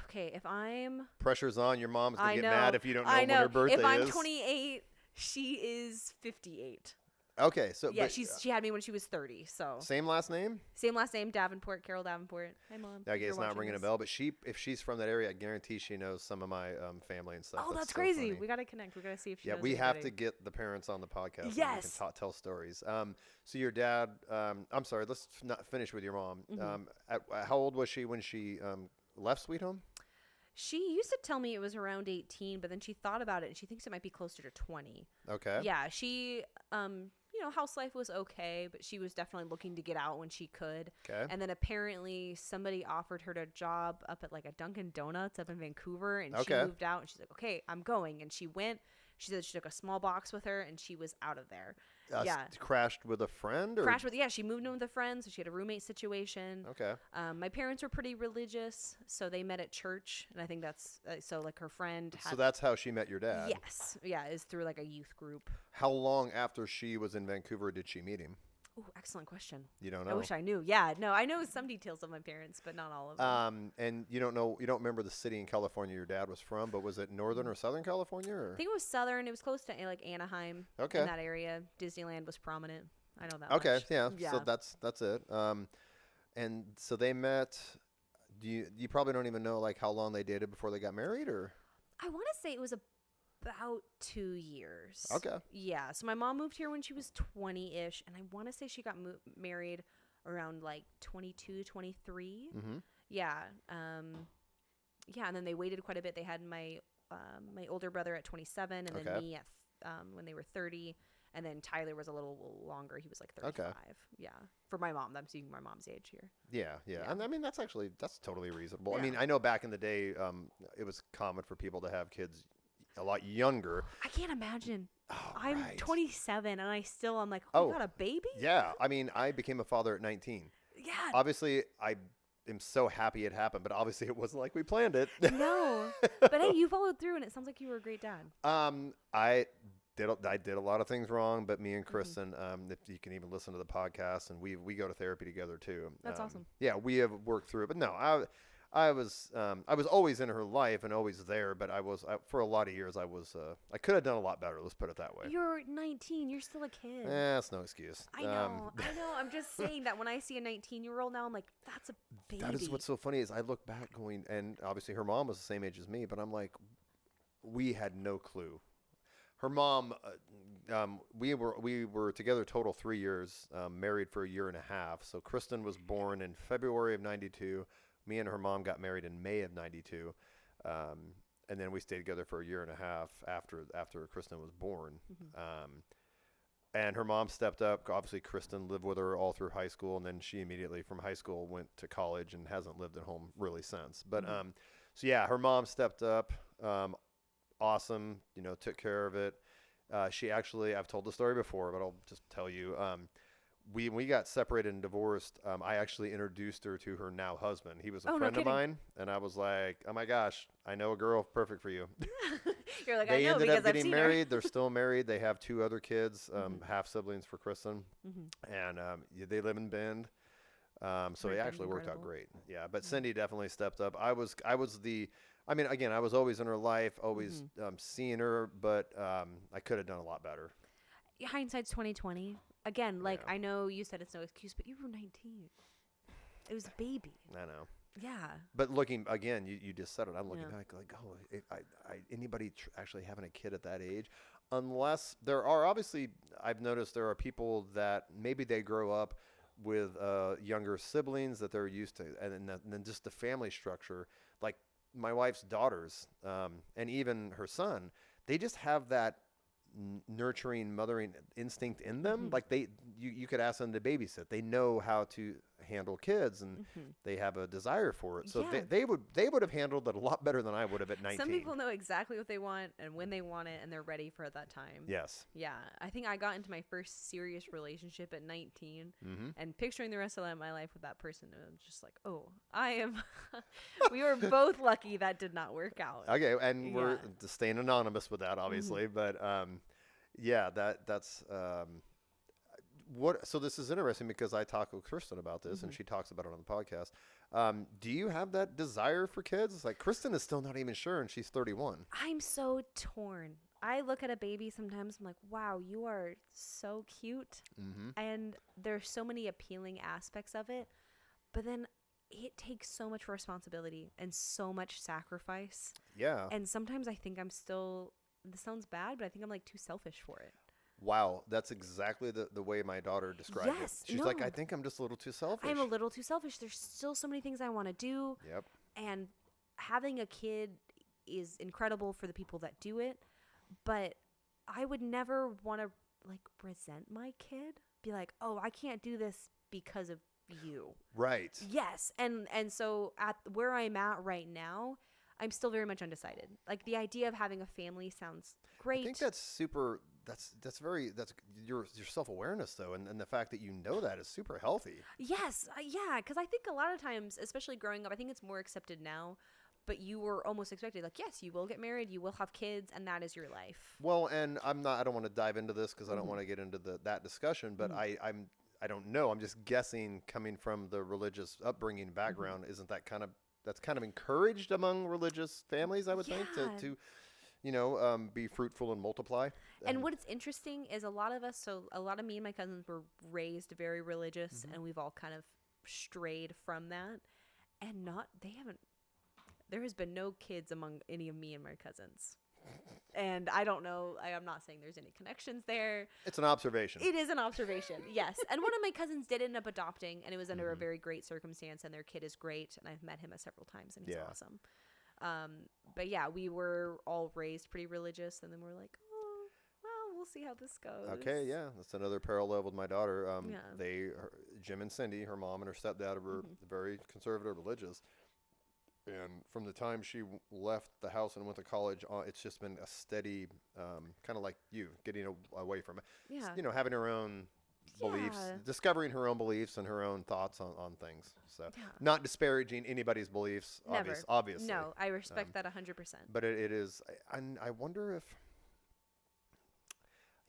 Okay, if I'm... Pressure's on. Your mom's going to get mad if you don't know when her birthday is. If I'm 28, she is 58. Okay, so yeah, she had me when she was 30. So same last name. Same last name, Davenport, Carol Davenport. Hi, Mom. Okay, it's not ringing a bell, but if she's from that area, I guarantee she knows some of my family and stuff. Oh, that's crazy. So we gotta connect. We gotta see if she. Yeah, we have to get the parents on the podcast. Yes. So we can tell stories. So your dad. I'm sorry. Let's not finish with your mom. How old was she when she left Sweet Home? She used to tell me it was around 18, but then she thought about it and she thinks it might be closer to 20. Okay. Yeah, she house life was okay, but she was definitely looking to get out when she could. Okay. And then apparently somebody offered her a job up at like a Dunkin' Donuts up in Vancouver, and she Okay. moved out and she's like, "Okay, I'm going." And she went. She said she took a small box with her and she was out of there. Yeah. Crashed with a friend? Or? Crashed with, yeah, she moved in with a friend, so she had a roommate situation. Okay. My parents were pretty religious, so they met at church, and I think that's so like her friend had, So that's how she met your dad? yes, yeah, is through like a youth group. How long after she was in Vancouver did she meet him? Oh, excellent question. You don't know? I wish I knew. Yeah, no, I know some details of my parents, but not all of them. And you don't remember the city in California your dad was from, but was it Northern or Southern California? Or? I think it was Southern. It was close to like Anaheim. Okay. In that area, Disneyland was prominent. I know that. Okay, much. yeah. So that's it. And so they met. Do you probably don't even know like how long they dated before they got married, or? I want to say it was about 2 years. Okay. Yeah. So my mom moved here when she was 20-ish, and I want to say she got married around like 22, 23. Mm-hmm. Yeah. Yeah, and then they waited quite a bit. They had my older brother at 27, and then me at when they were 30, and then Tyler was a little longer. He was like 35. Okay. Yeah. For my mom, I'm seeing my mom's age here. Yeah. And I mean that's totally reasonable. Yeah. I mean, I know back in the day, it was common for people to have kids a lot younger. I can't imagine. Oh, I'm right. 27 and I'm like, oh, you got a baby? Yeah. I mean, I became a father at 19. Yeah. Obviously, I am so happy it happened, but obviously it wasn't like we planned it. No. But hey, you followed through and it sounds like you were a great dad. I did a lot of things wrong, but me and Kristen, if you can even listen to the podcast, and we go to therapy together too. That's awesome. Yeah, we have worked through it, but no, I was always in her life and always there, but for a lot of years I could have done a lot better. Let's put it that way. You're 19. You're still a kid. That's no excuse. I know. I'm just saying that when I see a 19-year-old now, I'm like, that's a baby. That is what's so funny is I look back going, and obviously her mom was the same age as me, but I'm like, we had no clue. Her mom, we were together total 3 years, married for a year and a half. So Kristen was born in February of 92. Me and her mom got married in May of 92. And then we stayed together for a year and a half after Kristen was born. Mm-hmm. And her mom stepped up. Obviously, Kristen lived with her all through high school. And then she immediately from high school went to college and hasn't lived at home really since. But so yeah, her mom stepped up. Awesome, took care of it. She actually, I've told the story before, but I'll just tell you, when we got separated and divorced, I actually introduced her to her now husband. He was a friend of mine, and I was like, oh my gosh, I know a girl perfect for you. You're like, they I know ended because up getting I've seen married. her. They're still married. They have 2 other kids, half siblings for Kristen, and they live in Bend. So it actually worked out great. Yeah, but Cindy definitely stepped up. I was again, I was always in her life, always seeing her, but I could have done a lot better. Hindsight's 20/20. Again, I know you said it's no excuse, but you were 19. It was a baby. I know. Yeah. But looking again, you just said it. I'm looking back like, oh, if anybody actually having a kid at that age, unless there are obviously, I've noticed there are people that maybe they grow up with younger siblings that they're used to, and then just the family structure, like my wife's daughters, and even her son, they just have that nurturing, mothering instinct in them. Like you could ask them to babysit. They know how to handle kids, and they have a desire for it. So they would have handled it a lot better than I would have at 19. Some people know exactly what they want and when they want it, and they're ready for that time. Yes. Yeah. I think I got into my first serious relationship at 19, and picturing the rest of my life with that person, I'm just like, oh, we were both lucky that did not work out. Okay, and we're staying anonymous with that, obviously, but yeah, that's what. So this is interesting because I talk with Kristen about this, and she talks about it on the podcast. Do you have that desire for kids? It's like Kristen is still not even sure, and she's 31. I'm so torn. I look at a baby sometimes. I'm like, wow, you are so cute, and there's so many appealing aspects of it, but then it takes so much responsibility and so much sacrifice. Yeah. And sometimes I think I'm still. This sounds bad, but I think I'm like too selfish for it. Wow, that's exactly the way my daughter described it. She's like, I think I'm just a little too selfish. I'm a little too selfish. There's still so many things I want to do. Yep. And having a kid is incredible for the people that do it, but I would never want to like resent my kid. Be like, oh, I can't do this because of you. Right. Yes. And so at where I'm at right now, I'm still very much undecided. Like the idea of having a family sounds great. I think that's super. That's your self-awareness though, and the fact that you know that is super healthy. Yes. Yeah. Because I think a lot of times, especially growing up, I think it's more accepted now. But you were almost expected, like, yes, you will get married, you will have kids, and that is your life. Well, and I don't want to dive into this because I don't want to get into that discussion. But I don't know. I'm just guessing, coming from the religious upbringing background, isn't that that's kind of encouraged among religious families? I would think to be fruitful and multiply. And what's interesting is a lot of me and my cousins were raised very religious, and we've all kind of strayed from that, and there has been no kids among any of me and my cousins. And I don't know. I'm not saying there's any connections there. It's an observation. It is an observation, yes. And one of my cousins did end up adopting, and it was under a very great circumstance, and their kid is great, and I've met him several times, and he's awesome. But yeah, we were all raised pretty religious, and then we're like, oh, well, we'll see how this goes. Okay, yeah. That's another parallel with my daughter. Jim and Cindy, her mom and her stepdad, were very conservative religious. And from the time she left the house and went to college, it's just been a steady, kind of like you, getting away from it. Yeah. Having her own beliefs, discovering her own beliefs and her own thoughts on things. So not disparaging anybody's beliefs, Never. Obviously. No, I respect that 100%. But it is, and I wonder if,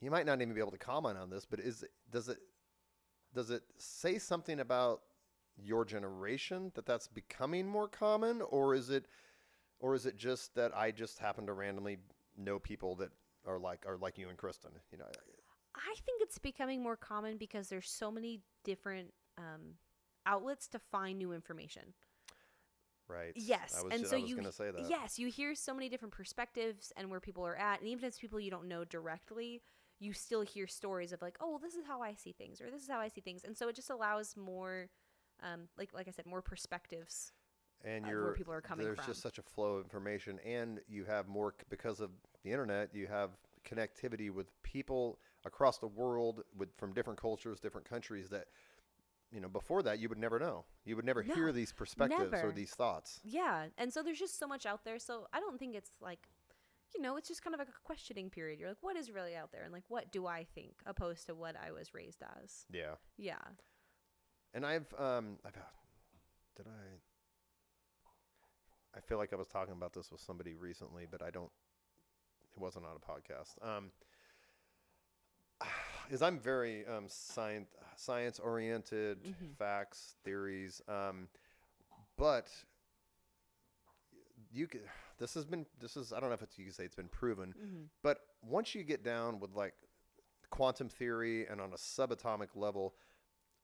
you might not even be able to comment on this, but does it say something about your generation that's becoming more common, or is it just that I just happen to randomly know people that are like you and Kristen? I think it's becoming more common because there's so many different outlets to find new information. Right. Yes. I was going to say that. Yes, you hear so many different perspectives and where people are at, and even if it's people you don't know directly, you still hear stories of like, oh, well, this is how I see things, or this is how I see things, and so it just allows more. Like I said, more perspectives, and where people are coming from. There's just such a flow of information, and you have more because of the internet. You have connectivity with people across the world from different cultures, different countries that, before that you would never know. You would never hear these perspectives or these thoughts. Yeah, and so there's just so much out there. So I don't think it's like, it's just kind of like a questioning period. You're like, what is really out there, and like, what do I think, opposed to what I was raised as. Yeah. Yeah. And I feel like I was talking about this with somebody recently, but it wasn't on a podcast. Is I'm very science oriented, facts, theories. But I don't know if you can say it's been proven, but once you get down with like quantum theory and on a subatomic level,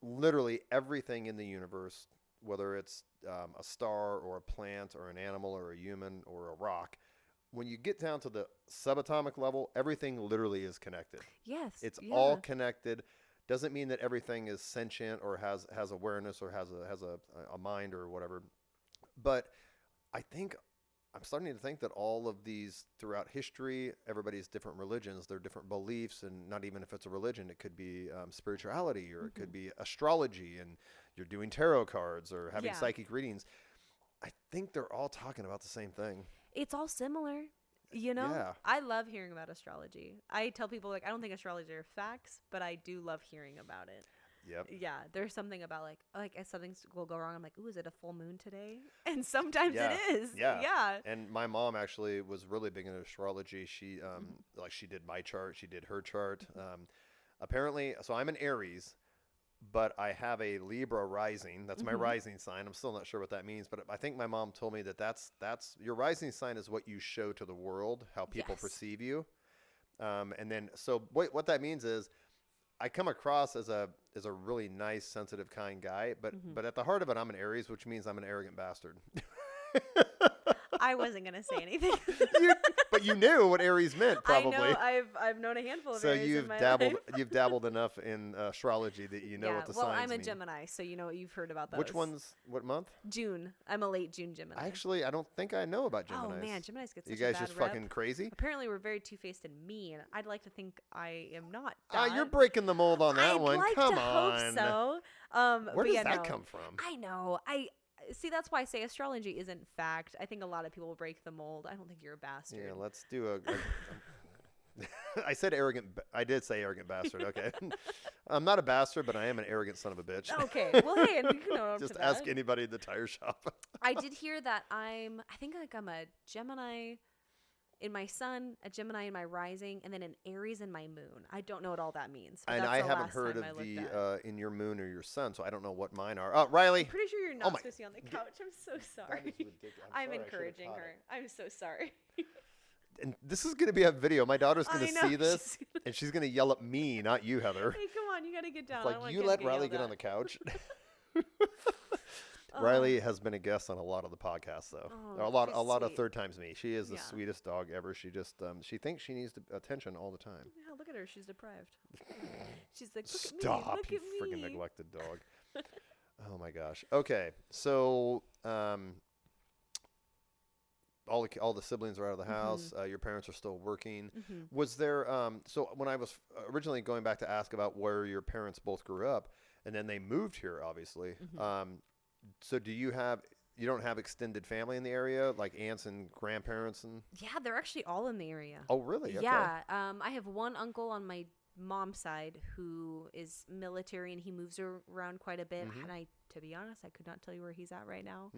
literally everything in the universe, whether it's a star or a plant or an animal or a human or a rock, when you get down to the subatomic level, everything literally is connected. Yes. It's all connected. Doesn't mean that everything is sentient or has awareness or has a mind or whatever. But I think I'm starting to think that all of these throughout history, everybody's different religions, their different beliefs, and not even if it's a religion, it could be spirituality, or it could be astrology, and you're doing tarot cards or having psychic readings. I think they're all talking about the same thing. It's all similar, Yeah. I love hearing about astrology. I tell people, like, I don't think astrology are facts, but I do love hearing about it. Yep. Yeah, there's something about like if something will go wrong, I'm like, ooh, is it a full moon today? And sometimes it is. Yeah. And my mom actually was really big into astrology. She she did my chart, she did her chart. Apparently, so I'm an Aries, but I have a Libra rising. That's my rising sign. I'm still not sure what that means, but I think my mom told me that that's your rising sign is what you show to the world, how people perceive you. And then so what that means is, I come across as a really nice, sensitive, kind guy, but at the heart of it, I'm an Aries, which means I'm an arrogant bastard. I wasn't gonna say anything. But you knew what Aries meant, probably. I know. I've known a handful of So Aries you've in my dabbled life. you've dabbled enough in astrology that you know what the well, signs I'm a mean. Gemini, so you've heard about those. Which one's what month? June. I'm a late June Gemini. Actually, I don't think I know about Geminis. Oh man, Geminis get such you guys a bad just rep. fucking crazy. Apparently, we're very two-faced and mean. I'd like to think I am not. You're breaking the mold on that I'd one. like Come to on. hope so. Where does yeah, that no. come from? I know. I see. That's why I say astrology isn't fact. I think a lot of people will break the mold. I don't think you're a bastard. Yeah, let's do a I said arrogant. I did say arrogant bastard. Okay, I'm not a bastard, but I am an arrogant son of a bitch. Okay. Well, hey, and you can own up Just to ask that. anybody at the tire shop. I did hear that I think like I'm a Gemini in my sun, a Gemini in my rising, and then an Aries in my moon. I don't know what all that means. But And that's I the haven't last heard time of I the looked at. in your moon or your sun, so I don't know what mine are. Oh, Riley. I'm pretty sure you're Oh not my- supposed to be on the couch. I'm so sorry. ridiculous. I'm sorry, I should've encouraging caught her. it. I'm so sorry. And this is going to be a video. My daughter's going I to know, see this, she's gonna- and she's going to yell at me, not you, Heather. Hey, come on, you gotta get down. It's I don't like, want you kids let to Riley yelled get on at. the couch. Oh. Riley has been a guest on a lot of the podcasts, though. Oh, a lot she's of sweet. third times me. She is the Yeah. sweetest dog ever. She just she thinks she needs attention all the time. Yeah, look at her. She's deprived. She's like, look Stop, at me. Look you at freaking me. neglected dog. Oh my gosh. Okay, so all the siblings are out of the house. Your parents are still working. Was there so when I was originally going back to ask about where your parents both grew up, and then they moved here, obviously. So you don't have extended family in the area, like aunts and grandparents and? Yeah, they're actually all in the area. Oh, really? Okay. Yeah. I have one uncle on my mom's side who is military and he moves around quite a bit. And to be honest, I could not tell you where he's at right now.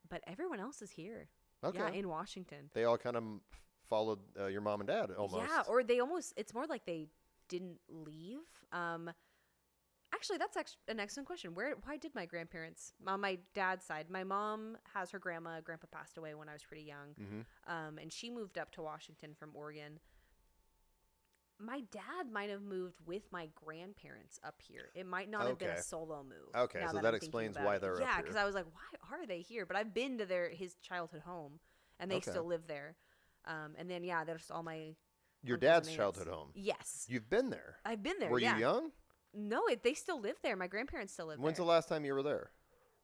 But everyone else is here. Okay. Yeah, in Washington. They all kind of followed your mom and dad almost. Yeah, or they almost, it's more like they didn't leave. Actually, that's an excellent question. Why did my grandparents, on my dad's side, my mom has her grandpa passed away when I was pretty young. And she moved up to Washington from Oregon. My dad might have moved with my grandparents up here. It might not have been a solo move. Okay, now so that that I'm explains thinking about why it. they're up Yeah, here. because I was like, why are they here? But I've been to his childhood home, and they Okay. still live there. And then, yeah, there's all my Your uncles dad's and aunts. childhood home. Yes. You've been there. I've been there, Were yeah. you young? No, they still live there. My grandparents still live When's there. the last time you were there?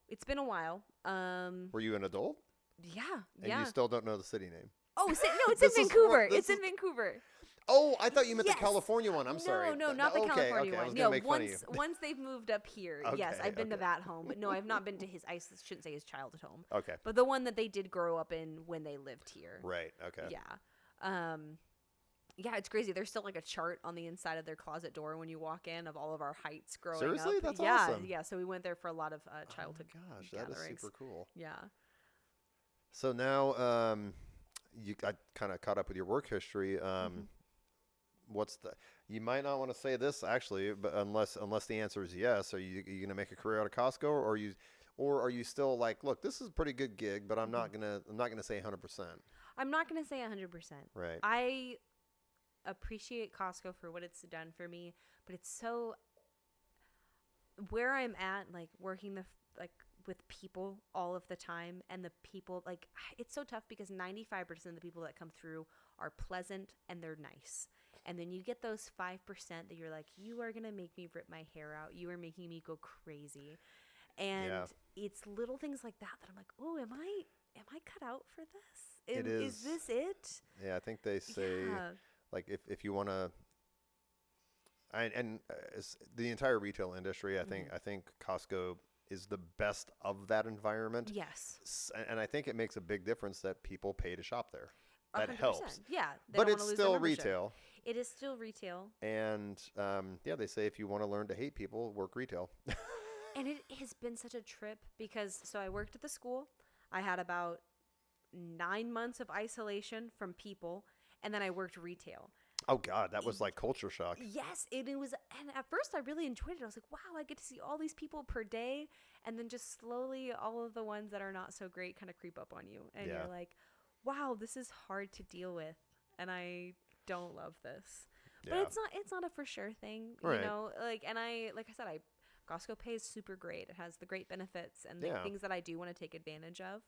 It's been a while. Were you an adult? Yeah, And yeah. you still don't know the city name. Oh, no, it's This in is Vancouver. what- this It's in is- Vancouver. Oh, I thought you meant Yes. the California one. I'm sorry. No, not the Okay, California okay, I was one. gonna No, make fun of you. once they've moved up here, yes, Okay, I've been to okay. that home. But no, I've not been to his. I shouldn't say his childhood home, Okay. but the one that they did grow up in when they lived here. Right. Okay. Yeah. Yeah, it's crazy. There's still like a chart on the inside of their closet door when you walk in of all of our heights growing Seriously? up. That's yeah, awesome. yeah. So we went there for a lot of childhood Oh my gosh, that gatherings. is super cool. Yeah. So now, I kind of caught up with your work history. You might not want to say this actually, but unless the answer is yes, are you going to make a career out of Costco, or are you still like, look, this is a pretty good gig, but I'm not gonna say 100%. I'm not gonna say 100%. Right. I appreciate Costco for what it's done for me, but it's so where I'm at, like working with people all of the time, and the people, like, it's so tough because 95% of the people that come through are pleasant and they're nice. And then you get those 5% that you're like, you are going to make me rip my hair out. You are making me go crazy. And it's little things like that I'm like, oh, am I cut out for this? It Is this it? Yeah, I think they say like if you want to, the entire retail industry, I think Costco is the best of that environment. Yes. And I think it makes a big difference that people pay to shop there. That 100%. helps. Yeah. They But don't it's wanna lose their still membership. retail. It is still retail. And they say if you want to learn to hate people, work retail. And it has been such a trip because, so I worked at the school. I had about 9 months of isolation from people, and then I worked retail. Oh God, that was like culture shock. Yes, it was. And at first I really enjoyed it. I was like, wow, I get to see all these people per day. And then just slowly all of the ones that are not so great kind of creep up on you. And you're like, wow, this is hard to deal with. And I don't love this. But it's not a for sure thing, Right. you know, like I said, Costco pays super great. It has the great benefits and the things that I do want to take advantage of.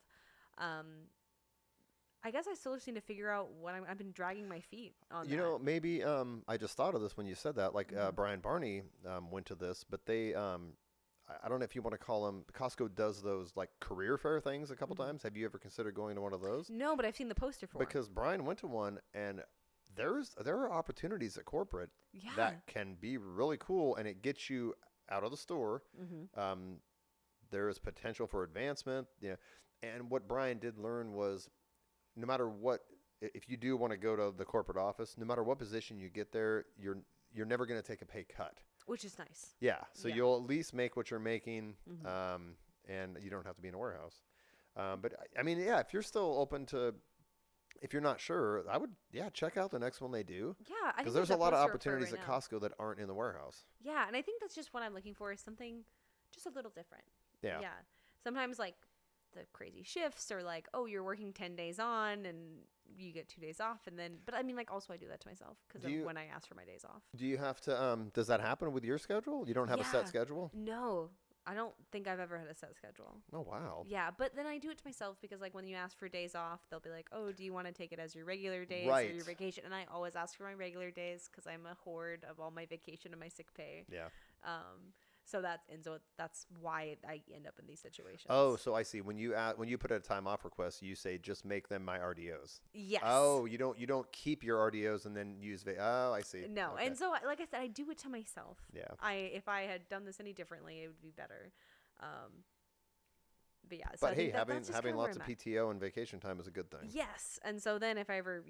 I guess I still just need to figure out what I've been dragging my feet on. You know, maybe I just thought of this when you said that. Like Brian Barney went to this, but they I don't know if you want to call them. Costco does those like career fair things a couple times. Have you ever considered going to one of those? No, but I've seen the poster for it. Because Brian went to one, and there are opportunities at corporate that can be really cool, and it gets you out of the store. There is potential for advancement. Yeah, and what Brian did learn was, no matter what, if you do want to go to the corporate office, no matter what position you get there, you're never going to take a pay cut. Which is nice. Yeah, so you'll at least make what you're making, and you don't have to be in a warehouse. But I mean, yeah, if you're still open to, if you're not sure, I would, check out the next one they do. Yeah, because there's a lot of opportunities at Costco that aren't in the warehouse. Yeah, and I think that's just what I'm looking for, is something just a little different. Yeah. Yeah. Sometimes like the crazy shifts, or like, oh, you're working 10 days on and you get 2 days off, and then, but I mean, like, also I do that to myself because when I ask for my days off. Do you have to does that happen with your schedule? You don't have a set schedule? No, I don't think I've ever had a set schedule. Oh, wow. Yeah, but then I do it to myself because, like, when you ask for days off, they'll be like, oh, do you want to take it as your regular days or your vacation? And I always ask for my regular days because I'm a hoard of all my vacation and my sick pay. Yeah. So that's why I end up in these situations. Oh, so I see. When you put a time off request, you say just make them my RDOs. Yes. Oh, you don't keep your RDOs and then use oh, I see. No, okay. And so like I said, I do it to myself. Yeah. If I had done this any differently, it would be better. But yeah. So but hey, having lots of PTO and vacation time is a good thing. Yes, and so then if I ever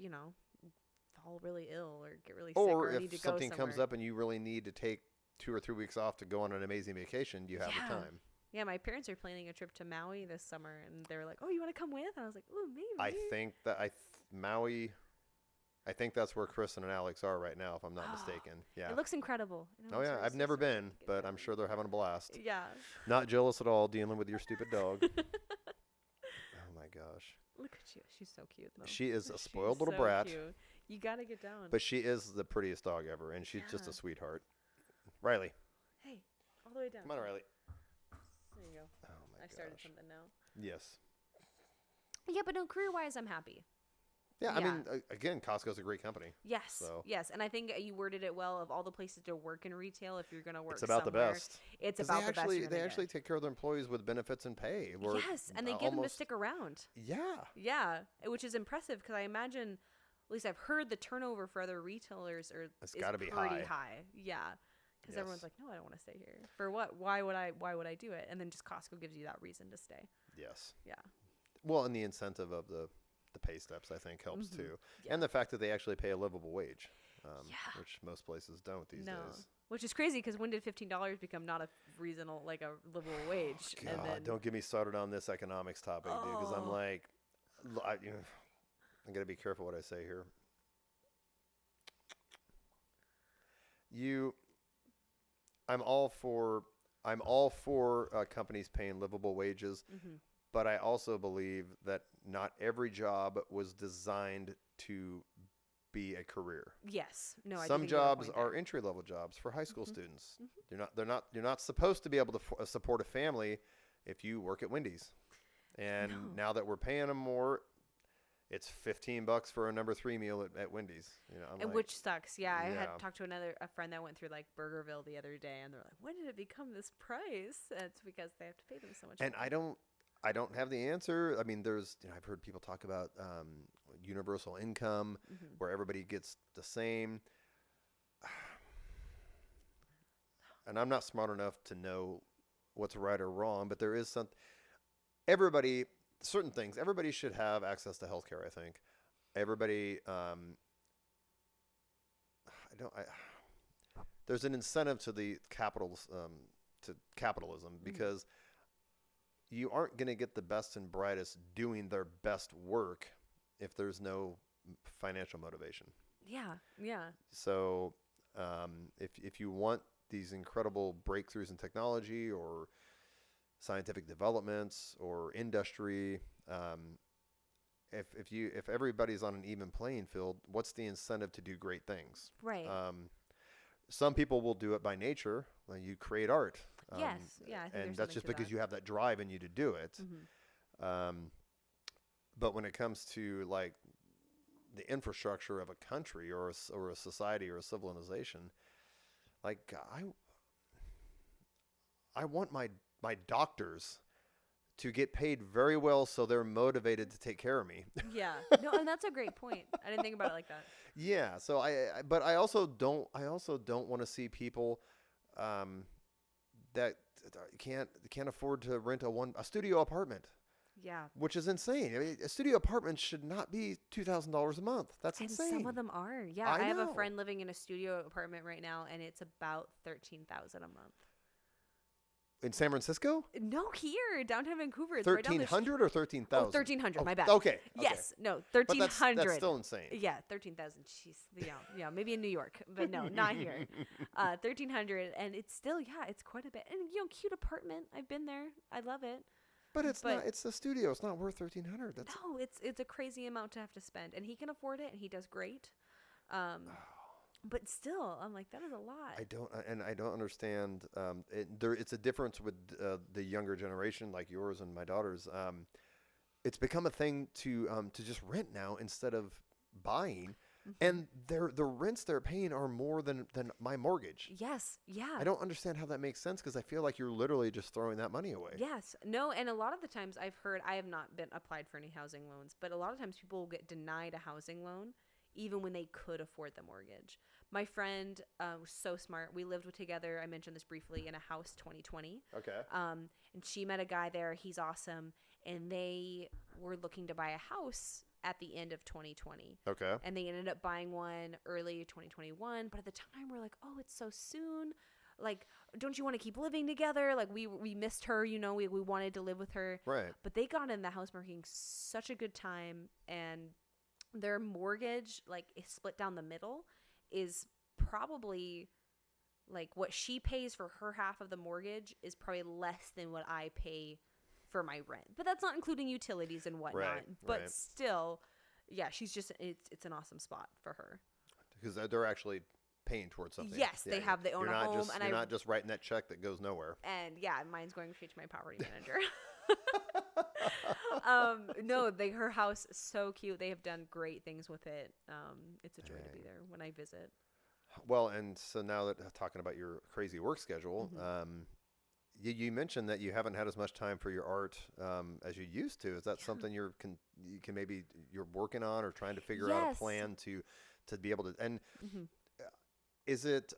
fall really ill or get really sick or need to go somewhere, something comes up and you really need to take 2 or 3 weeks off to go on an amazing vacation, you have the time. Yeah, my parents are planning a trip to Maui this summer, and they were like, "Oh, you want to come with?" And I was like, "Oh, maybe." I think that Maui. I think that's where Kristen and Alex are right now, if I'm not mistaken. Yeah. It looks incredible. Oh yeah, I've never been, but I'm sure they're having a blast. Yeah. Not jealous at all, dealing with your stupid dog. Oh my gosh. Look at you. She's so cute, though. She is a spoiled little brat. Cute. You gotta get down. But she is the prettiest dog ever, and she's just a sweetheart. Riley. Hey, all the way down. Come on, Riley. There you go. Oh my gosh. I started something now. Yes. Yeah, but no, career-wise, I'm happy. Yeah, I mean, again, Costco's a great company. Yes, yes, and I think you worded it well. Of all the places to work in retail, if you're going to work it's about somewhere, the best. It's about the best. They actually take care of their employees with benefits and pay. Yes, and they give them to stick around. Yeah. Yeah, which is impressive because I imagine, at least I've heard the turnover for other retailers is gotta be pretty high. Yeah. Because everyone's like, no, I don't want to stay here. For what? Why would I do it? And then just Costco gives you that reason to stay. Yes. Yeah. Well, and the incentive of the pay steps, I think, helps too. Yeah. And the fact that they actually pay a livable wage, which most places don't these days. Which is crazy because when did $15 become not a reasonable, like a livable wage? God, and then, don't get me started on this economics topic, dude, because I'm like, I'm going to be careful what I say here. I'm all for companies paying livable wages, but I also believe that not every job was designed to be a career. Yes. No, some jobs are entry-level jobs for high school students. You're not supposed to be able to support a family if you work at Wendy's. And now that we're paying them more, it's $15 for a number 3 meal at Wendy's. Which sucks. Yeah, I had talked to a friend that went through like Burgerville the other day, and they're like, "When did it become this price?" And it's because they have to pay them so much. And more. I don't have the answer. I mean, there's I've heard people talk about universal income, where everybody gets the same. And I'm not smart enough to know what's right or wrong, but there is certain things. Everybody should have access to healthcare, I think. Everybody, there's an incentive to capitalism because you aren't going to get the best and brightest doing their best work if there's no financial motivation. Yeah, yeah. So if you want these incredible breakthroughs in technology or scientific developments or industry, if everybody's on an even playing field, what's the incentive to do great things? Right. Some people will do it by nature. Like you create art. Yes. Yeah. I think and that's just because you have that drive in you to do it. But when it comes to like the infrastructure of a country or a society or a civilization, like I want my doctors to get paid very well so they're motivated to take care of me. Yeah. No, and that's a great point. I didn't think about it like that. Yeah. So but I also don't want to see people that can't afford to rent a studio apartment. Yeah. Which is insane. I mean, a studio apartment should not be $2,000 a month. That's insane. Some of them are. Yeah. I have a friend living in a studio apartment right now, and it's about $13,000 a month. In San Francisco? No, here, downtown Vancouver. It's 1,300 or 13,000? Oh, 1,300. My bad. Okay. Yes. No, 1,300. But that's still insane. Yeah, 13,000. Jeez. Yeah. Maybe in New York, but no, not here. 1,300, and it's still, it's quite a bit. And cute apartment. I've been there. I love it. But not. It's a studio. It's not worth 1,300. No, it's a crazy amount to have to spend, and he can afford it, and he does great. But still, I'm like, that is a lot. I don't understand. It's a difference with the younger generation, like yours and my daughter's. It's become a thing to just rent now instead of buying, and the rents they're paying are more than my mortgage. Yes, yeah. I don't understand how that makes sense because I feel like you're literally just throwing that money away. Yes, no, and a lot of the times I've heard, I have not been applied for any housing loans, but a lot of times people will get denied a housing loan even when they could afford the mortgage. My friend was so smart. We lived together. I mentioned this briefly in a house 2020. Okay. And she met a guy there. He's awesome. And they were looking to buy a house at the end of 2020. Okay. And they ended up buying one early 2021. But at the time, we're like, oh, it's so soon. Like, don't you want to keep living together? Like, we missed her, we wanted to live with her. Right. But they got in the house marketing such a good time. And their mortgage, like, is split down the middle, is probably like what she pays for her half of the mortgage is probably less than what I pay for my rent. But that's not including utilities and whatnot. Right, but right. Still, she's just it's an awesome spot for her. Because they're actually paying towards something. Yes, they own a home. You're not just writing that check that goes nowhere. And mine's going straight to my property manager. No, her house is so cute. They have done great things with it. It's a joy to be there when I visit. Well, and so now that talking about your crazy work schedule, you mentioned that you haven't had as much time for your art as you used to. Is that something you're working on or trying to figure out a plan to be able to? And is it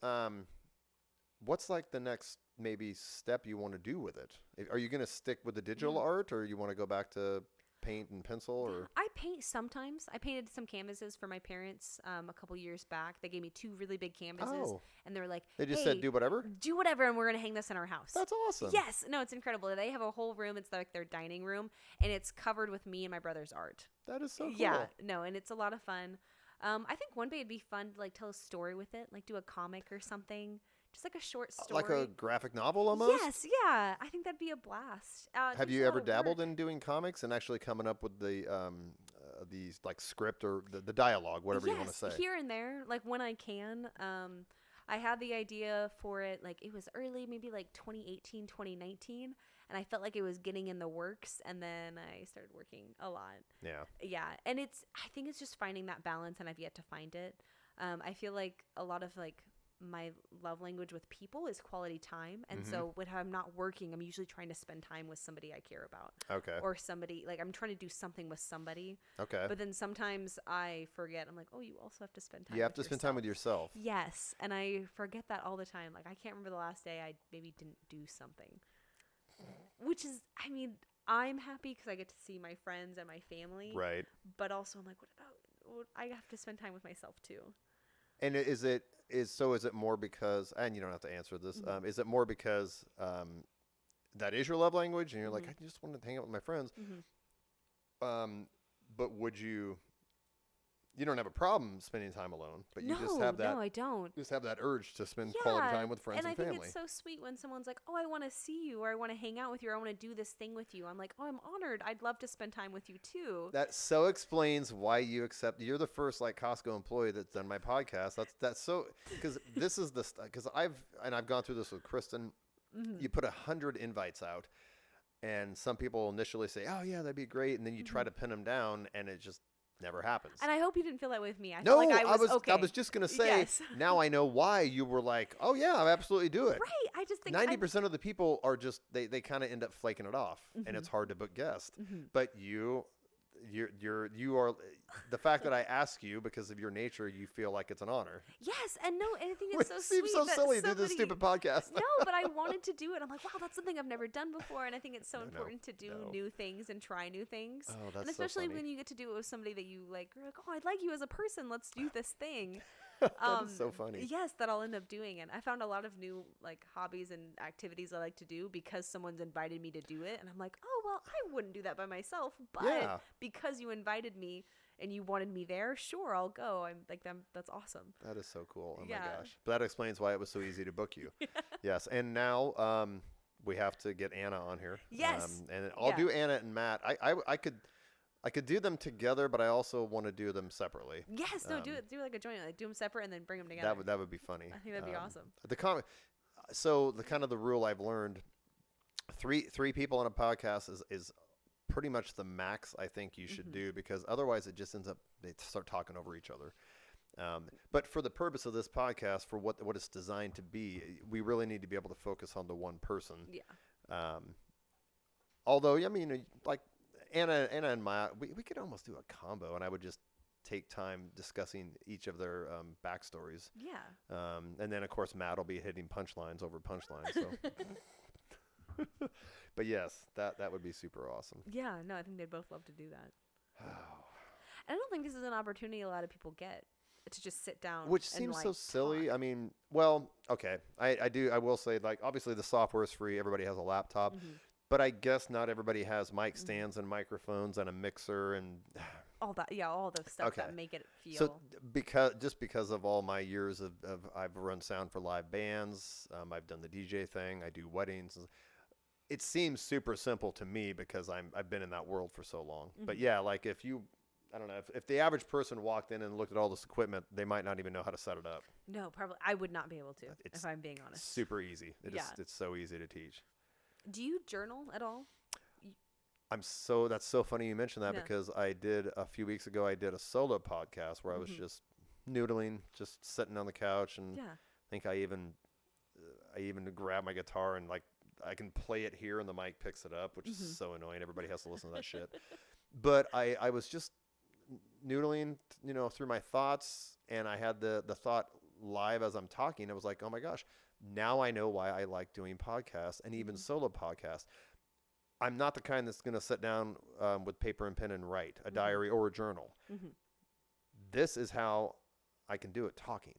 what's like the next maybe step you want to do with it? Are you going to stick with the digital art, or you want to go back to paint and pencil? Or I paint sometimes. I painted some canvases for my parents a couple years back. They gave me 2 really big canvases, and they were like, they just said, do whatever, and we're going to hang this in our house. That's awesome. Yes. No, it's incredible. They have a whole room. It's like their dining room, and it's covered with me and my brother's art. That is so cool. Yeah. No, and it's a lot of fun. I think one day it'd be fun to like tell a story with it, like do a comic or something. Just like a short story. Like a graphic novel almost? Yes, yeah. I think that'd be a blast. Have you ever dabbled in doing comics and actually coming up with the like script or the dialogue, whatever you want to say? Here and there, like when I can. I had the idea for it, like it was early, maybe like 2018, 2019. And I felt like it was getting in the works. And then I started working a lot. Yeah. Yeah. And I think it's just finding that balance, and I've yet to find it. I feel like a lot of like my love language with people is quality time. And so when I'm not working, I'm usually trying to spend time with somebody I care about. Okay. Or somebody, like I'm trying to do something with somebody. Okay. But then sometimes I forget. I'm like, oh, you also have to spend time with yourself. You have to spend time with yourself. Yes. And I forget that all the time. Like I can't remember the last day I maybe didn't do something. Which is, I mean, I'm happy because I get to see my friends and my family. Right. But also I'm like, what about, I have to spend time with myself too. And is it more because, and you don't have to answer this, is it more because that is your love language and you're like, I just want to hang out with my friends. But would you don't have a problem spending time alone, but you just have that. No, I don't. Just have that urge to spend quality time with friends and family. And I think it's so sweet when someone's like, oh, I want to see you, or I want to hang out with you, or I want to do this thing with you. I'm like, oh, I'm honored. I'd love to spend time with you too. That so explains why you're the first like Costco employee that's done my podcast. That's so, because this is because I've gone through this with Kristen. You put 100 invites out. And some people initially say, oh yeah, that'd be great. And then you try to pin them down and it just never happens. And I hope you didn't feel that way with me. I No, felt like I was I was just going to say, Yes. now I know why you were like, oh yeah, I absolutely do it. Right. I just think 90% of the people are just, they kind of end up flaking it off and it's hard to book guests. But you are, the fact that I ask you because of your nature, you feel like it's an honor. Yes, and no, and I think it's so It sweet. seems so that silly to do somebody, this stupid podcast. No, but I wanted to do it. I'm like, wow, that's something I've never done before, and I think it's so important to do new things and try new things. Oh, that's and especially so funny. when you get to do it with somebody that you like. You're like, oh, I like you as a person. Let's do this thing. That is so funny. Yes, that I'll end up doing, and I found a lot of new like hobbies and activities I like to do because someone's invited me to do it, and I'm like, oh well, I wouldn't do that by myself, but because you invited me and you wanted me there, sure, I'll go. I'm like, that's awesome. That is so cool. Oh my gosh, but that explains why it was so easy to book you. Yes, and now we have to get Anna on here. Yes, and I'll do Anna and Matt. I could do them together, but I also want to do them separately. Yes, no, do like a joint, like do them separate and then bring them together. That would be funny. I think that'd be awesome. So the rule I've learned, three people on a podcast is pretty much the max I think you should do, because otherwise it just ends up they start talking over each other. But for the purpose of this podcast, for what it's designed to be, we really need to be able to focus on the one person. Yeah. Although I mean, like Anna and Matt, we could almost do a combo, and I would just take time discussing each of their backstories. Yeah. And then of course Matt will be hitting punchlines over punchlines. So. But yes, that would be super awesome. Yeah. No, I think they'd both love to do that. I don't think this is an opportunity a lot of people get to just sit down. Which seems like, so silly. talk. I mean, well, okay. I will say, like, obviously the software is free. Everybody has a laptop. But I guess not everybody has mic stands and microphones and a mixer and all that. Yeah, all the stuff that make it feel. So because of all my years of I've run sound for live bands, I've done the DJ thing, I do weddings. It seems super simple to me because I've been in that world for so long. But yeah, like I don't know, if the average person walked in and looked at all this equipment, they might not even know how to set it up. No, probably I would not be able to, if I'm being honest. Super easy. It's so easy to teach. Do you journal at all? That's so funny you mentioned that because I did a few weeks ago, I did a solo podcast where I was just noodling, just sitting on the couch. And I think I even grabbed my guitar and like, I can play it here and the mic picks it up, which is so annoying. Everybody has to listen to that shit. But I was just noodling, through my thoughts, and I had the thought live as I'm talking. I was like, oh my gosh, now I know why I like doing podcasts and even solo podcasts. I'm not the kind that's going to sit down with paper and pen and write a diary or a journal. This is how I can do it talking.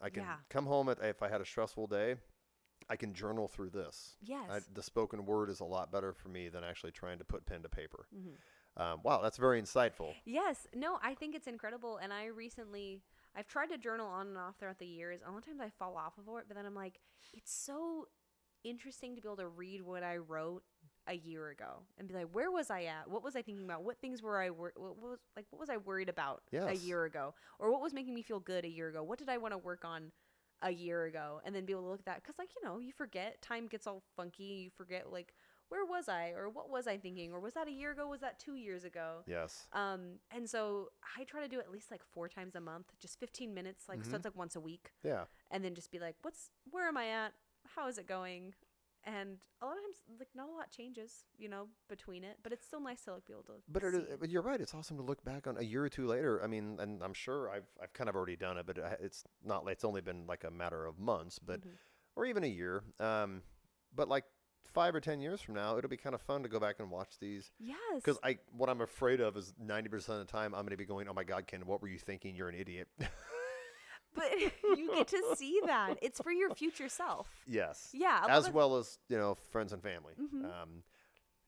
I can come home if I had a stressful day, I can journal through this. Yes. The spoken word is a lot better for me than actually trying to put pen to paper. Wow, that's very insightful. Yes. No, I think it's incredible. And I've tried to journal on and off throughout the years. A lot of times I fall off of it, but then I'm like, it's so interesting to be able to read what I wrote a year ago and be like, where was I at? What was I thinking about? What things were what was I worried about a year ago? Or what was making me feel good a year ago? What did I want to work on a year ago? And then be able to look at that, because you forget, time gets all funky. You forget, like, where was I, or what was I thinking, or was that a year ago, was that 2 years ago? Yes. And so I try to do at least like 4 times a month, just 15 minutes, like so it's like once a week. Yeah. And then just be like, where am I at? How is it going? And a lot of times, like, not a lot changes, between it, but it's still nice to be able to. But you're right. It's awesome to look back on a year or two later. I mean, and I'm sure I've kind of already done it, but it's not. It's only been like a matter of months, but or even a year. But like 5 or 10 years from now, it'll be kind of fun to go back and watch these. Yes. Because what I'm afraid of is 90% of the time I'm going to be going, oh my God, Ken, what were you thinking? You're an idiot. But you get to see that. It's for your future self. Yes. Yeah. As well as, friends and family.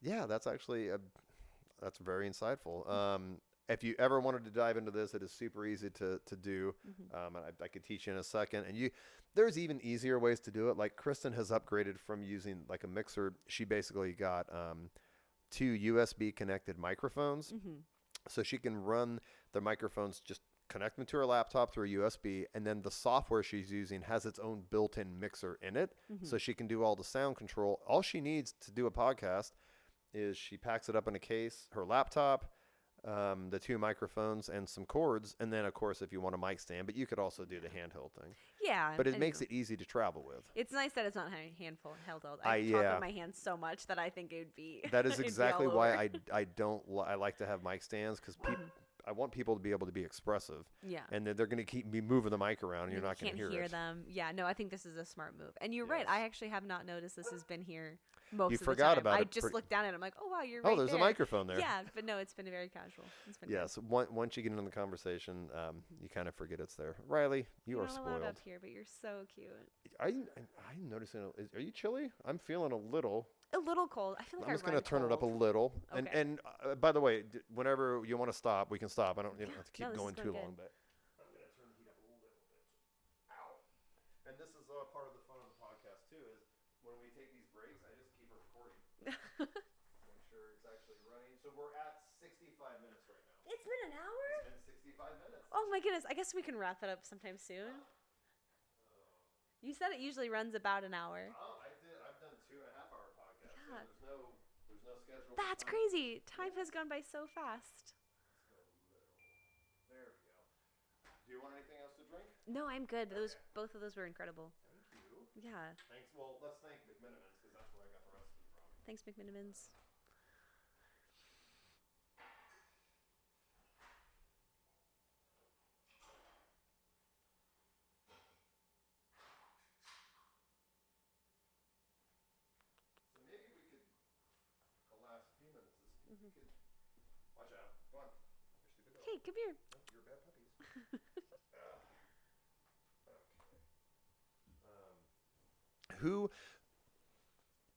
Yeah, that's actually, that's very insightful. If you ever wanted to dive into this, it is super easy to do. I could teach you in a second. And there's even easier ways to do it. Like Kristen has upgraded from using like a mixer. She basically got 2 USB connected microphones. So she can run the microphones, just connect them to her laptop through a USB, and then the software she's using has its own built-in mixer in it, so she can do all the sound control. All she needs to do a podcast is she packs it up in a case, her laptop, the 2 microphones and some cords, and then of course if you want a mic stand, but you could also do the handheld thing. Yeah. But it makes it easy to travel with. It's nice that it's not handful held. I talk with my hands so much that I think it would be. That is exactly why I like to have mic stands, because I want people to be able to be expressive. Yeah. And they're going to keep me moving the mic around, and you're not going to hear it. them. Yeah. No, I think this is a smart move. And you're right. I actually have not noticed this has been here most of the time. You forgot about it. I just looked down at it. I'm like, oh, wow, you're right. Oh, there's a microphone there. Yeah. But no, it's been very casual. It's been yes. Once you get into the conversation, you kind of forget it's there. Riley, you are spoiled. You're not allowed up here, but you're so cute. I'm noticing. Are you chilly? I'm feeling a little cold. I feel like I'm just going to turn it up a little. Okay. And by the way, whenever you want to stop, we can stop. I don't have to keep going too long, but I'm going to turn the heat up a little bit. Ow. And this is part of the fun of the podcast too, is when we take these breaks, I just keep recording. Make sure it's actually running. So we're at 65 minutes right now. It's been an hour? It's been 65 minutes. Oh my goodness. I guess we can wrap it up sometime soon. You said it usually runs about an hour. I've done 2.5 hour podcasts. Yeah. So there's no schedule. That's crazy. Time has gone by so fast. There we go. Do you want anything else to drink? No, I'm good. Both of those were incredible. Thank you. Yeah. Thanks. Well, let's thank McMenamins, because that's where I got the recipe from. Thanks, McMenamins. Watch out. Go on. Hey, come here. No, you're bad puppies.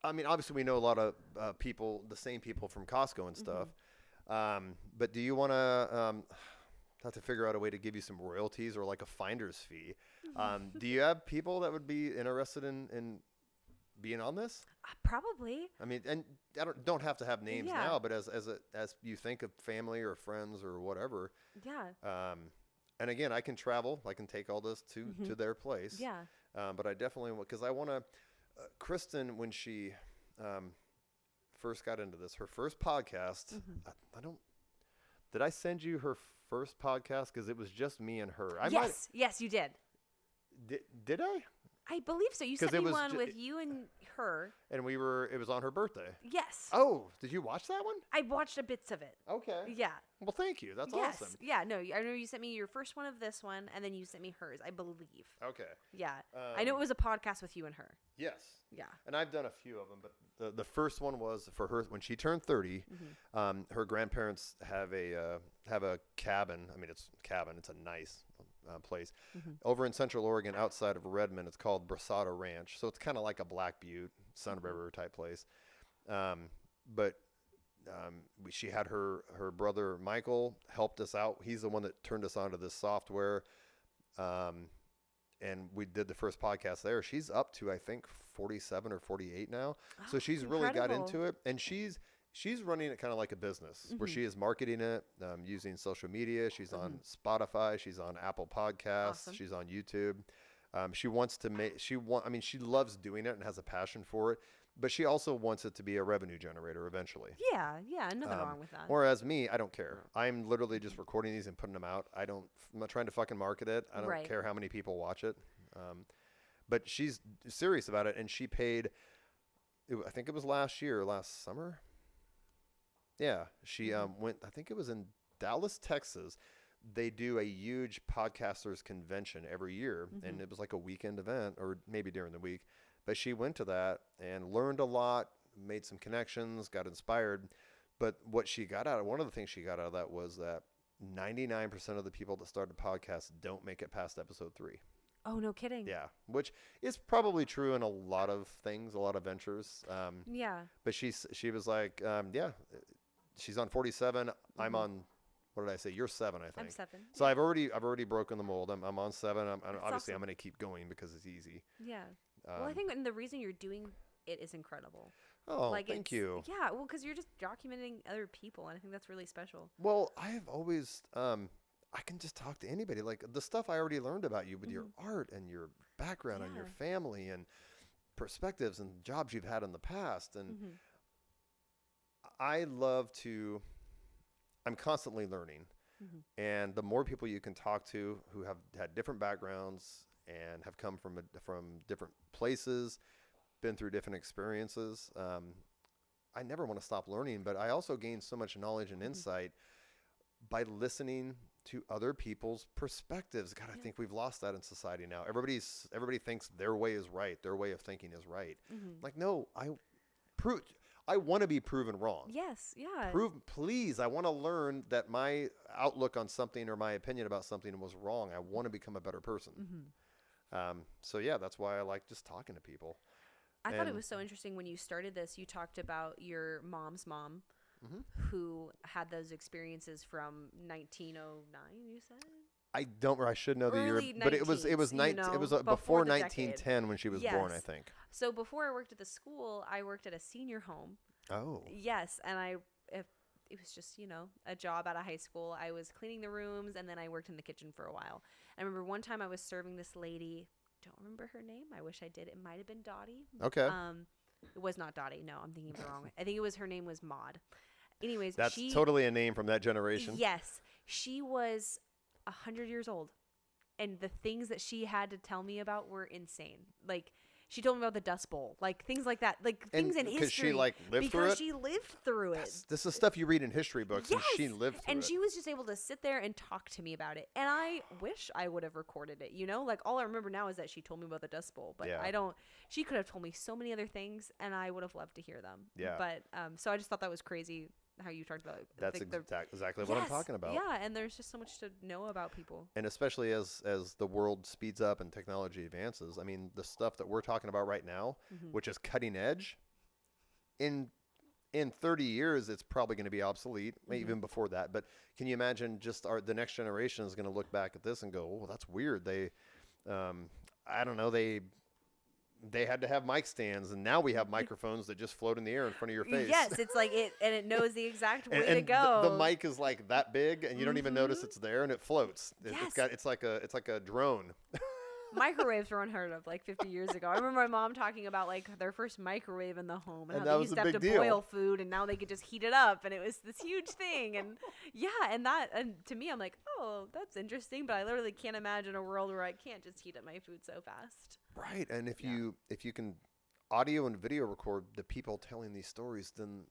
I mean, obviously we know a lot of people, the same people from Costco and stuff. But do you want to have to figure out a way to give you some royalties or like a finder's fee? Do you have people that would be interested in being on this? Probably. I mean, and I don't have to have names now, but as you think of family or friends or whatever. Yeah. And again, I can travel. I can take all this to their place. Yeah. But I definitely, because I want to. Kristen, when she first got into this, her first podcast. Did I send you her first podcast? Because it was just me and her. Yes, you did. Did I? I believe so. You sent me one with you and her. And it was on her birthday. Yes. Oh, did you watch that one? I watched a bits of it. Okay. Yeah. Well, thank you. That's awesome. Yeah, no, I know you sent me your first one of this one, and then you sent me hers, I believe. Okay. Yeah. I know it was a podcast with you and her. Yes. Yeah. And I've done a few of them, but the first one was for her when she turned 30. Her grandparents have a cabin. I mean, it's a nice place over in Central Oregon, outside of Redmond. It's called Brasada Ranch, so it's kind of like a Black Butte, Sun River type place. But she had her brother Michael helped us out. He's the one that turned us onto this software, and we did the first podcast there. She's up to, I think, 47 or 48 now. So she's really got into it, and she's running it kind of like a business where she is marketing it using social media. She's on Spotify. She's on Apple Podcasts. Awesome. She's on YouTube. She loves doing it and has a passion for it, but she also wants it to be a revenue generator eventually. Yeah, nothing wrong with that. Whereas me, I don't care. I'm literally just recording these and putting them out. I'm not trying to fucking market it. I don't care how many people watch it. But she's serious about it, and she paid, I think it was last summer. Yeah, she went, I think it was in Dallas, Texas. They do a huge podcasters convention every year, and it was like a weekend event, or maybe during the week. But she went to that and learned a lot, made some connections, got inspired. But one of the things she got out of that was that 99% of the people that started podcasts don't make it past episode 3. Oh, no kidding. Yeah, which is probably true in a lot of things, a lot of ventures. Yeah. But she was like, she's on 47. I'm on, what did I say? You're 7, I think. I'm 7. So I've already broken the mold. I'm on 7. Obviously, awesome. I'm going to keep going because it's easy. Yeah. Well, I think the reason you're doing it is incredible. Oh, thank you. Yeah, well, because you're just documenting other people, and I think that's really special. Well, I have always, I can just talk to anybody. Like the stuff I already learned about you with your art and your background and your family and perspectives and jobs you've had in the past. And I love to, I'm constantly learning. And the more people you can talk to who have had different backgrounds and have come from different places, been through different experiences, I never want to stop learning. But I also gain so much knowledge and insight by listening to other people's perspectives. God, I think we've lost that in society now. Everybody thinks their way is right. Their way of thinking is right. Like, no, I want to be proven wrong. Yes, yeah. Please. I want to learn that my outlook on something or my opinion about something was wrong. I want to become a better person. So yeah, that's why I like just talking to people. I thought it was so interesting when you started this. You talked about your mom's mom, who had those experiences from 1909. You said. I should know the year, but it was before 1910 when she was born, I think. So before I worked at the school, I worked at a senior home. Oh. Yes, and it was just, a job out of high school. I was cleaning the rooms, and then I worked in the kitchen for a while. I remember one time I was serving this lady. Don't remember her name. I wish I did. It might have been Dottie. Okay. It was not Dottie. No, I'm thinking of it wrong. I think her name was Maud. Anyways, that's totally a name from that generation. Yes, she was 100 years old, and the things that she had to tell me about were insane. Like, she told me about the Dust Bowl, like things like that, like things in history. Because she lived through it. This is stuff you read in history books, yes. and she lived through it. And she was just able to sit there and talk to me about it. And I wish I would have recorded it. Like, all I remember now is that she told me about the Dust Bowl, but I don't. She could have told me so many other things, and I would have loved to hear them. Yeah. But so I just thought that was crazy. How you talked about it. That's exactly what I'm talking about. Yeah, and there's just so much to know about people. And especially as the world speeds up and technology advances, I mean, the stuff that we're talking about right now, which is cutting edge, in 30 years, it's probably going to be obsolete, even before that. But can you imagine just the next generation is going to look back at this and go, oh, that's weird. They, I don't know, they had to have mic stands, and now we have microphones that just float in the air in front of your face. Yes, it's like and it knows the exact way to and go. The mic is like that big, and you don't even notice it's there, and it floats. Yes. It's like a drone. Microwaves were unheard of like 50 years ago. I remember my mom talking about like their first microwave in the home and how they used to have to boil food, and now they could just heat it up, and it was this huge thing. And and to me, I'm like, oh, that's interesting, but I literally can't imagine a world where I can't just heat up my food so fast. Right, and if you can audio and video record the people telling these stories, then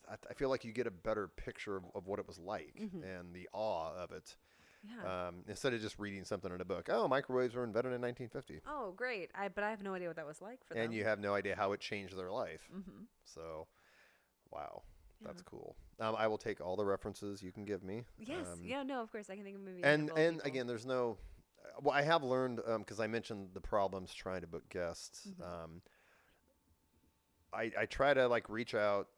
I feel like you get a better picture of what it was like and the awe of it. Yeah. Instead of just reading something in a book. Oh, microwaves were invented in 1950. Oh, great! But I have no idea what that was like for them. And you have no idea how it changed their life. So, wow, that's cool. I will take all the references you can give me. Yes. No, of course I can think of movies. And again, there's no. Well, I have learned, because I mentioned the problems trying to book guests. I try to reach out,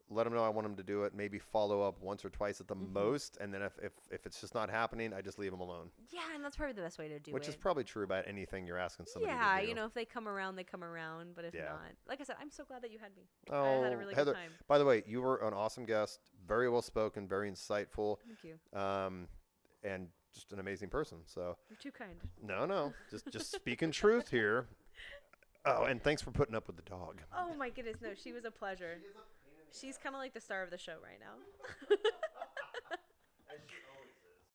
let them know I want them to do it, maybe follow up once or twice at the most, and then if it's just not happening, I just leave them alone. Yeah, and that's probably the best way to do it. Which is probably true about anything you're asking somebody to do. Yeah, if they come around, they come around, but if not, like I said, I'm so glad that you had me. Oh, I had a really Heather, good time. By the way, you were an awesome guest, very well spoken, very insightful. Thank you. And just an amazing person. So you're too kind. No, just speaking truth here. Oh, and thanks for putting up with the dog. Oh my goodness, no, she was a pleasure. She's kind of like the star of the show right now.